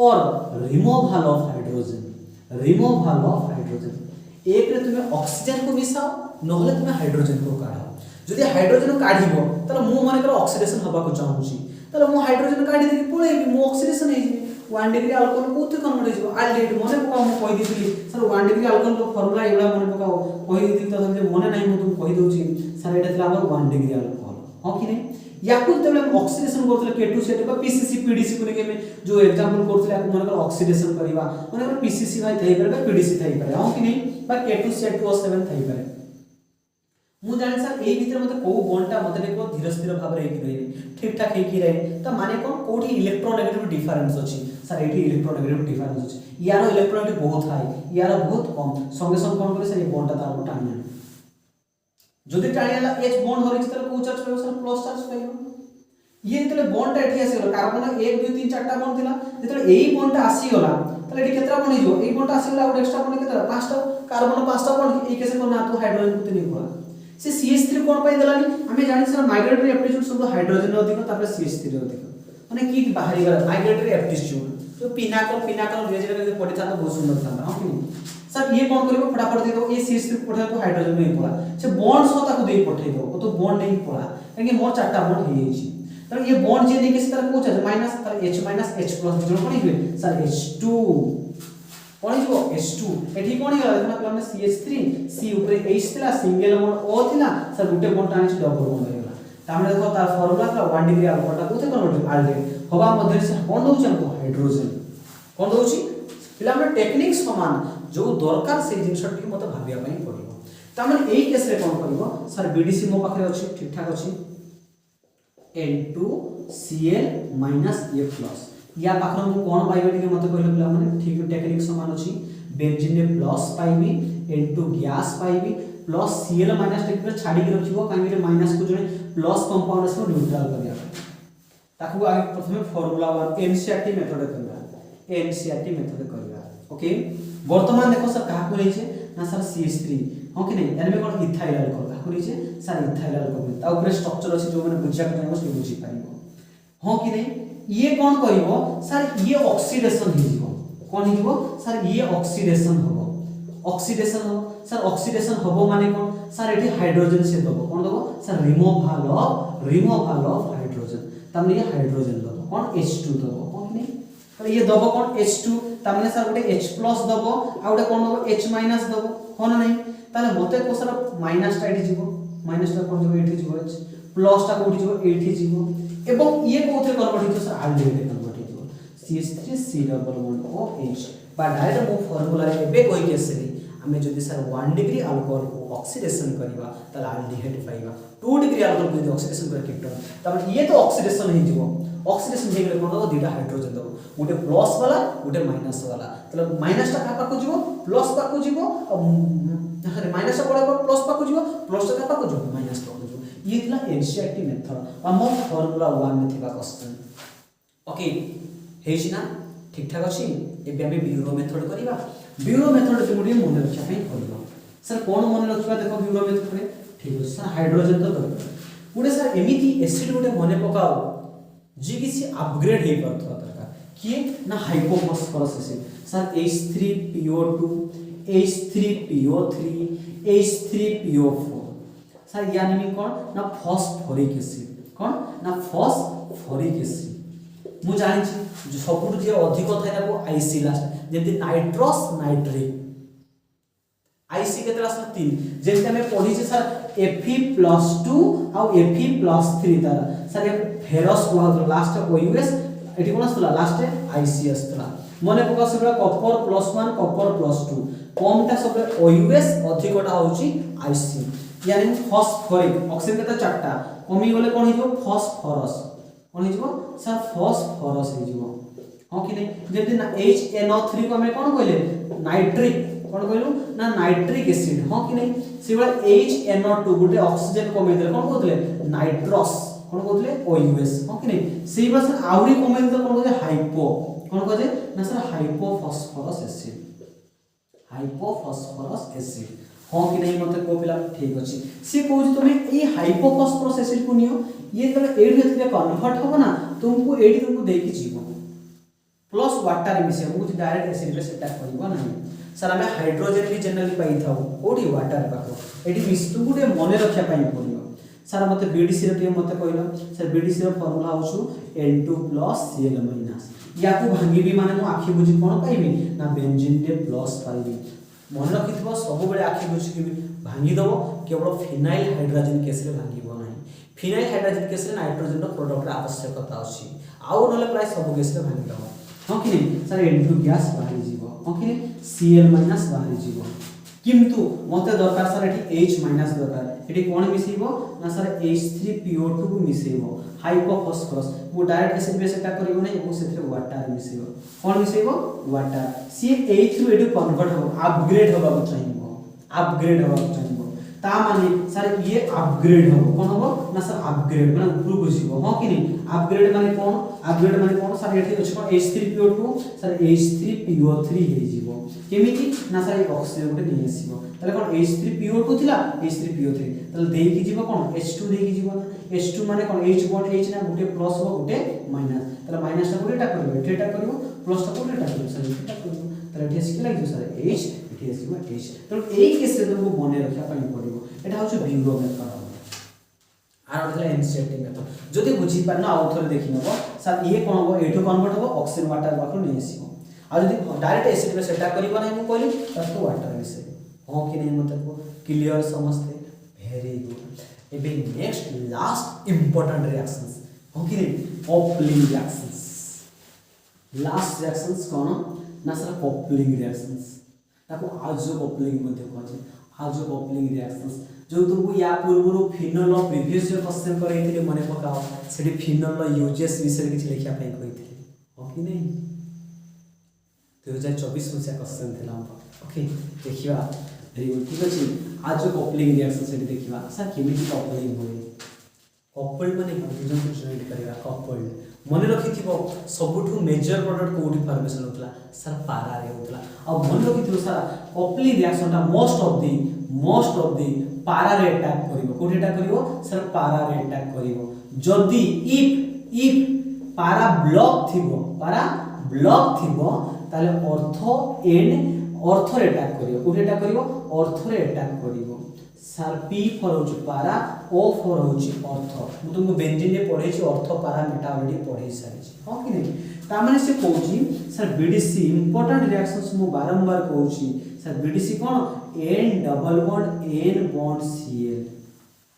और रिमूवल ऑफ हाइड्रोजन एक रे तुमे ऑक्सीजन को मिसाओ नहले तुमे हाइड्रोजन को काढो जदि हाइड्रोजन काढिबो तले मु माने कर ऑक्सीडेशन हबा को चाहूची तले मु हाइड्रोजन काढि देबी पळेबी मु ऑक्सीडेशन हे जिबी 1 डिग्री अल्कोहल कोथे कन्वर्ट हे जिवो अल्डेहाइड मने पका मु कहि दिथिली सर 1 डिग्री अल्कोहल को फार्मूला एबा मने पकाओ कहि दिथि त जे मने नाही मु तुम कहि दउची सर एटा थिला हमर 1 डिग्री अल्कोहल हो कि नहीं याकु तबले ऑक्सीडेशन करथले K2 सेट का PCC PDC को लेके में जो एग्जांपल करथले याकु मने कर ऑक्सीडेशन करबा मने कर PCC भाई थई परबे PDC थई परबे हो कि नहीं बा K2 सेट 2O7 थई परबे मु जानि सर एई भीतर मते को बॉन्डटा मते देखो धीरे स्थिर भाव रे की रही ठीक ठाक हे की रही त माने कोन कोठी इलेक्ट्रोनेगेटिव डिफरेंस अछि सर एठी इलेक्ट्रोनेगेटिव डिफरेंस अछि यारो इलेक्ट्रोनेगेटिव बहुत हाई यारो बहुत कम संगे संग कोन करे सर ए बॉन्डटा तार टाणी जदि टाणीला H बॉन्ड होरि तले को चार्ज पाइबो सर प्लस चार्ज पाइबो ये तले बॉन्डटा एठी आसी गला कार्बन 1 2 3 4टा बॉन्ड थिला जतले एई बॉन्डटा आसी गला तले एठी केतरा बॉन्ड हिजो एई बॉन्डटा आसी गला और एक्स्ट्रा बॉन्ड केतरा पांचटा कार्बन पांचटा बॉन्ड एई केसे कोन ना तो हाइड्रोजन को नहीं हुआ से CH3 कोन पाई देलानी हमें जानि सर माइग्रेटरी एप्टीट्यूड सब हाइड्रोजन रे अधिक तापर CH3 रे अधिक माने की बाहरी गला माइग्रेटरी एप्टीट्यूड तो पिनाकल धीरे धीरे पड़ी था तो बहुत सुंदर था हां कि सर ये कोन करबो फटाफट दे दो ये CH3 पठा तो हाइड्रोजन में पड़ा से बॉन्ड सो ताको दे पठै दो तो बॉन्ड नहीं पड़ा काहे मोर चारटा बॉन्ड हे छी त ये बॉन्ड जे नहीं किस तरह को चाहे माइनस तर H- H+ जो कोन हिबे सर H2 कोन हिबो H2 एठी कोन हिला देखना प्लान CH3 C ऊपर H थिला सिंगल बॉन्ड O थिला सर गुटे बॉन्ड टाणी छी डबल बॉन्ड हेला तामे देखो तार फार्मूला था 1 डिग्री अल्कोहल ता कोथे कन्वर्ट अल्डेहाइड हवा मध्ये से कोन दोछ हमको हाइड्रोजन कोन दोछि पिला हमर टेक्निक समान जो दरकार से जिनसटी मते भाबिया पई पड़िबो तामे एई केस रे कोन करबो सर BDC मो पाखरे अछि ठीक ठाक अछि N2Cl- A+ या पाखर मु कोन पाइबे कि मते कहले पिला माने ठीक टेक्निक समान अछि बेंजीन रे प्लस पाइबी N2 गैस पाइबी प्लस Cl- टेक्निक छाडी के रखिबो काहे रे माइनस को जने प्लस कंपाउंड से न्यूट्रल करिया ताकू आगे प्रथमे फार्मूला 1 एनसीईआरटी मेथड करबा एनसीईआरटी मेथड करबा ओके वर्तमान देखो सर कहा को लेछे ना सर CH3 हां कि नहीं एनमे कोन इथाइल अल्कोहल कहा को लेछे सर इथाइल अल्कोहल ता ऊपर स्ट्रक्चर अछि जो माने बुझिया को से बुझी पारिबो हां कि नहीं ये कोन करिवो सर ये ऑक्सीडेशन हि जीवो कोन हि जीवो सर ये ऑक्सीडेशन होबो ऑक्सीडेशन हो सर ऑक्सीडेशन होबो माने कोन सर एठी हाइड्रोजन से दबो कोन दबो सर रिमूवल ऑफ हाइड्रोजन तमने ये हाइड्रोजन दबो कोन H2 दबो कोन नहीं तो ये दबो कोन H2 तमने सर गोटे H+ दबो आ गोटे कोन दबो H- दबो कोन नहीं ताले मते को सर माइनस टा एठी जीवो माइनस टा कोन जीवो एठी जीवो H प्लस टा कोठी जीवो एठी जीवो एवं ये कोथे कन्वर्ट हितो सर आल्डिहाइड कन्वर्ट हितो CH3 C+1OH बा डायरेक्ट मो फार्मूला रे एबे कोइ केसरी हमें जदि सर 1 डिग्री अल्कोहल को ऑक्सीडेशन करबा त आल्डिहाइड पाइबा 2 डिग्री अल्कोहल को जदि ऑक्सीडेशन कर कीटोन तब ये तो ऑक्सीडेशन ही जीवो ऑक्सीडेशन हे गेले कोन दो दुटा हाइड्रोजन दो गोटे प्लस वाला गोटे माइनस वाला मतलब माइनस टा का पाको जीवो प्लस पाको जीवो अरे माइनस टा पड़े प्लस पाको जीवो प्लस टा का पाको जीवो माइनस पाको जीवो ये थिला एनसीईआरटी मेथड हम फार्मूला 1 में थिबा क्वेश्चन ओके हेछि ना ठीक ठाक अछि एबे हम ब्यूरो मेथड करिबा ब्यूरो मेथड के मुडी मन रखा पई करबा सर कोन मन रखबा देखो ब्यूरो मेथड रे ठीक है सर हाइड्रोजन तो दरकार गुडे सर एमिति एसिड गुडे मने पकाओ जी किसी अपग्रेड हे परथवा दरकार किए ना hypophosphorous acid sir H3PO2 H3PO3 H3PO4 sir यानी में कोन ना फॉस्फोरिक एसिड कोन ना फॉस्फोरिक एसिड मु जानि छी जो सबुट जे अधिक थाय ताको आईसी लास्ट जेंति नाइट्रस नाइट्रिक आईसी केतला सर 3 जेंति हमें पढी छै सर Fe+2 आ Fe+3 तार सर ये फेरस को लास्ट OUS एठी कोन आस्तला लास्ट आईसी आस्तला मने पका सब कॉपर +1 कॉपर +2 कमटा सब OUS अधिकटा होची आईसी यानी फॉस्फोरिक ऑक्सीजन केता चारटा कमी गले कोन हिजो फॉस्फोरस कोन हिजो सर फॉस्फोरस हिजो हां कि नहीं जेते ना HNO3 को हमें कोन कहले नाइट्रिक कोन कहलु ना नाइट्रिक एसिड हां कि नहीं सेबा HNO2 गुटे ऑक्सीजन कमे दे कोन कहतले नाइट्रस कोन कहतले OUS हां कि नहीं सेबा सर आउरी कमे दे कोन कहले हाइपो कोन कहजे ना सर हाइपोफॉस्फोरस एसिड हां कि नहीं मते को पिला ठीक अछि से कहू तुम ए हाइपोफॉस्फोरस एसिड को नियो ये तले एडी में कन्वर्ट हो ना तुमको एडी तुमको देकी जीवो प्लस वाटर मिसे मुझे डायरेक्ट एसिड रे सेट करबो नहीं सर हमें हाइड्रोजन भी जनरली पाई थाउ ओडी वाटर पाको एडी मिस तुमको दे मने रखिया पाई पड़ियो सर मते बीडीसी रे मते कहलो सर बीडीसी रो फार्मूला होछु N2+Cl- याकू भांगी भी माने मु आखि बुझी कोन पाइबी ना बेंजीन दे प्लस पाइबी मन रखिथबो सब बेले आखि बुझी के भांगी दबो केवल फिनाइल हाइड्रोजन केस रे भांगीबो नहीं फिनाइल हाइड्रोजन केस रे नाइट्रोजन रो प्रोडक्ट आवश्यकता अछि आउ नले प्राय सब केस रे भांगी दबो हां कि नहीं सर N2 गैस बाहरी जीवो हां कि नहीं Cl- बाहरी जीवो किंतु मते दरकार सर एठी H- दरकार एठी कोन मिसेइबो ना सर H3PO2 को मिसेइबो हाइपोफॉस्फोरस वो डायरेक्ट एसिड बेस अटैक करिवो नै वो सेथरे वाटर मिसेइबो कोन मिसेइबो वाटर सी H थ्रू एटू कन्वर्ट हो अपग्रेड होबा चाहिबो ता माने सर ये अपग्रेड हो कोन हो ना सर अपग्रेड माने ऊपर को जीवो हां कि नहीं अपग्रेड माने कोन सर एठी अछि कोन H3PO2 सर H3PO3 हे जीवो केमिति ना सर एक ऑक्सीजन गुटे नै आसीबो तले कोन H3PO2 थिला H3PO3 तले देई की जीवो कोन H2 देई की जीवो H2 माने कोन H बॉन्ड H ना गुटे प्लस हो गुटे माइनस तले माइनस टा गुटेटा करबो एटा करबो प्लस टा गुटेटा करबो सर एटा करबो तले एठी आसी लागि सर H एठी आसीबो H तो एई केस रे तुमको मने रखिया पई पड़िबो एटा होछ ब्यूरो मेथड आर होतले एनसीईआरटी मेथड जदि बुझी पारना आउ थोर देखि नबो सर ये कोन हो एठो कन्वर्ट हो ऑक्सीजन वाटर बाकरो नै आसीबो आ जदि डायरेक्ट एसिड में सेटा करिबो नै मु कहली तो वाटर मिसे हां कि नै मतलब को क्लियर समझते वेरी गुड एबे नेक्स्ट लास्ट इंपोर्टेंट रिएक्शंस हां कि नै कपलिंग रिएक्शंस लास्ट रिएक्शंस कोन ना सर कपलिंग रिएक्शंस ताको आजो कपलिंग मध्ये कहजे आजो कपलिंग रिएक्शंस जो तुमको या पूर्व फिनोल प्रीवियस जो क्वेश्चन करैथिले मने पकाओ सेठी फिनोल यूजेस विषय किछ लिखिया पई कहिथिले हो कि नै 2024 में से क्वेश्चन थिला ओके देखिबा वेरी गुड ठीक अछि आज जो कपलिंग रिएक्शन सेठी देखिबा सर केमिति कपलिंग होय कपल्ड माने दुजन को जॉइंट करबा कपल्ड मन रखिथिबो सबुठु मेजर प्रोडक्ट कोठी फॉर्मेशन होतला सर पारा रे होतला आ मन रखिथिबो सर कपलिंग रिएक्शन ता मोस्ट ऑफ दी पारा रे अटैक करिवो कोठी अटैक करिवो सर पारा रे अटैक करिवो जदी इफ पारा ब्लॉक थिबो ताले ऑर्थो रे अटैक करिवो कोठी अटैक करिवो ऑर्थो रे अटैक करिवो सर पी फॉर होची पारा ओ फॉर होची ऑर्थो मु तुमको बेंजीन ने पढे छी ऑर्थो पारा मेटा ऑलरेडी पढे सारी छी हां कि नहीं ता माने से कहूची सर बीडीसी इंपोर्टेंट रिएक्शंस मु बारंबार कहूची सर बीडीसी कोन N double bond N bond Cl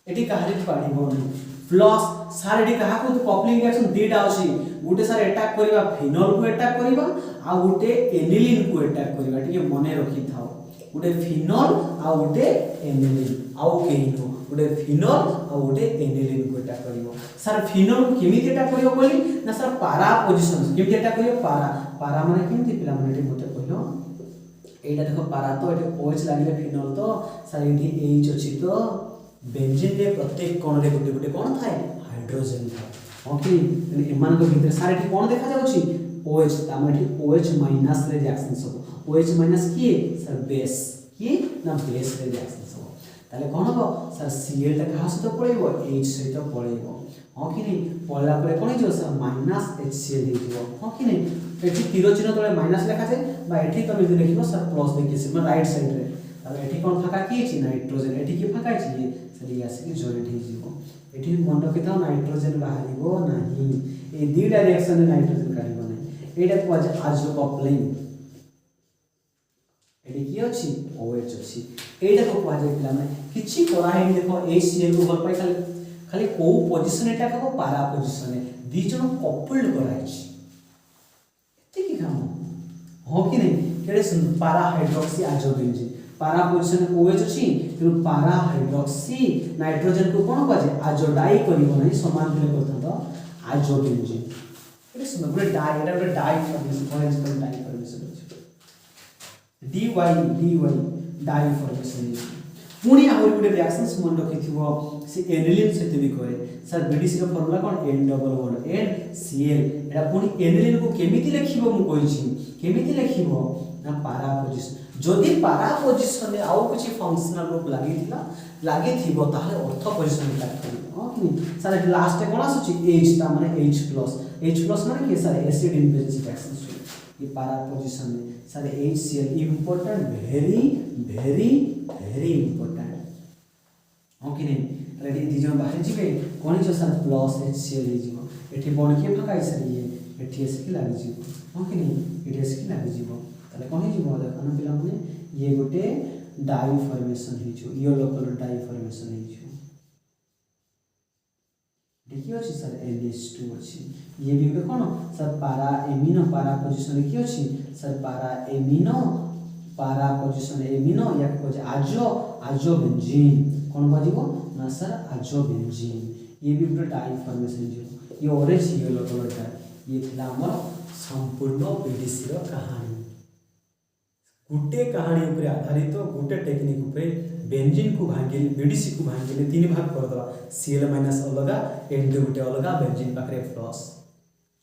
एटी काहरी पाडिबो नहीं प्लस सर एटी कहा को तो कपलिंग रिएक्शन दीटा अछि गुटे सर अटैक करबा फिनोल को अटैक करबा आ गुटे एनिलीन को अटैक करबा ठीक है मने रखि थाओ गुटे फिनोल आ गुटे एनिलीन आउ केहिनो गुटे फिनोल आ गुटे एनिलीन को अटैक करिवो सर फिनोल केमिति अटैक करिवो बोली ना सर पारा पोजीशन केमिति अटैक करिवो पारा माने केमिति पिला माने मते कहलो एटा देखो पारा तो एटा OH लागिले फिनोल तो सर एठी H अछि तो बेंजीन रे प्रत्येक कोण रे गुटे गुटे कोण थाए हाइड्रोजन थाए ओके एमान को भीतर सर एठी कोण देखा जाउछि OH ताम एठी OH माइनस रे रिएक्शन सब OH माइनस की सर बेस की ना बेस रे रिएक्शन सब ताले कोन हो सर Cl ता कहा से तो पळेबो H से तो पळेबो हां कि नहीं पळला परे कोन जो सर माइनस HCl देजिवो हां कि नहीं एठी तीर चिन्ह तळे माइनस लिखा जाय बा एठी तमे जे लिखिबो सर प्लस देखि से राइट साइड रे ताले एठी कोन फाका की छि नाइट्रोजन एठी की फाका छि सर ये आसे की जॉइंट हे जिवो एठी मन रखिता नाइट्रोजन बाहरिबो नाही ए दीटा रिएक्शन रे नाइट्रोजन काढिबो नाही एटा को आज कपलिंग एडी की अछि OH अछि एटा को कहै पिला माने किछि करा हे देखो HCl को घर पाई खाली को पोजीशन एटा को पारा पोजीशन है दी जण कपल्ड कराइ छि एते की काम हो कि नहीं केडे पारा हाइड्रोक्सी आजोबेंजीन पारा पोजीशन OH अछि तो पारा हाइड्रोक्सी नाइट्रोजन को कोन कहै आजोडाई करिवो नहीं समान दिले करथन तो आजोबेंजीन एटे सुन गुरे डाई एटा गुरे dye formation orange colour dye formation dy dye formation पुणी आउर गुटे रिएक्शंस मन रखिथिबो से एनिलीन सहित भी करे सर बीडीसी रो फार्मूला कोन n डबल बॉन्ड NCl एटा पुणी एनिलीन को केमिति लिखिबो मु कहि छि केमिति लिखिबो ना पारा पोजीशन जदि पारा पोजीशन रे आउ किछि फंक्शनल ग्रुप लागिथिबो ताले ऑर्थो पोजीशन ला करिबो हां कि सर लास्ट कोन आसुछि H ता माने H+ माने कि sir acid in basis reaction ये पारा पोजीशन में sir HCl important very important okay नहीं रेडी दिजन बाहर जिबे कोन जो सर प्लस HCl हे जिवो एठी बॉन्ड के फकाई सर ये एठी एस के लागि जिवो ओके नहीं एठी एस के लागि जिवो ताले कोन हे जिवो देखन पिला माने ये गोटे डाई फॉर्मेशन हे जो येलो कलर डाई फॉर्मेशन हे जो देखियो अछि सर NH2 अछि ये भी कोन सर पारा एमिनो पारा पोजीशन की अछि सर पारा पोजीशन एमिनो या को आजो बेंजीन कोन बाजिबो ना सर आजो बेंजीन ये भी गोटे डाई फॉर्मेशन जो ये ऑरेंज येलो कलर का ये थिला हमर संपूर्ण बीडीसी रो कहानी गुटे कहानी ऊपर आधारित गुटे टेक्निक ऊपर बेंजीन को भांगिले बीडीसी को भांगिले तीन भाग कर दवा Cl- अलगा N2 गुटे अलगा बेंजीन पाखरे प्लस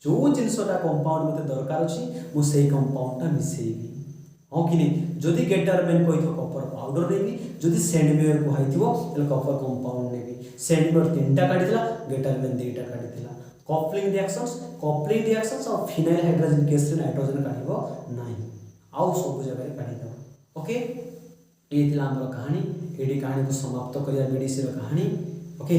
जो जिनसटा कंपाउंड मते दरकार अछि मु सेही कंपाउंडटा मिसेइबी हो कि नहीं जदि गेटरमैन कहिथो कपर पाउडर नेबी जदि सेंडमेयर को हाइथिबो तले कपर कंपाउंड नेबी सेंडमेयर तीनटा काढितला गेटरमैन दुईटा काढितला कपलिंग रिएक्शंस और फिनाइल हाइड्रोजन केस रे नाइट्रोजन काढिबो नाही आउ सब जगह काढि दबो ओके ये थिला हमर कहानी एडी कहानी को समाप्त करिया बीडीसी रो कहानी ओके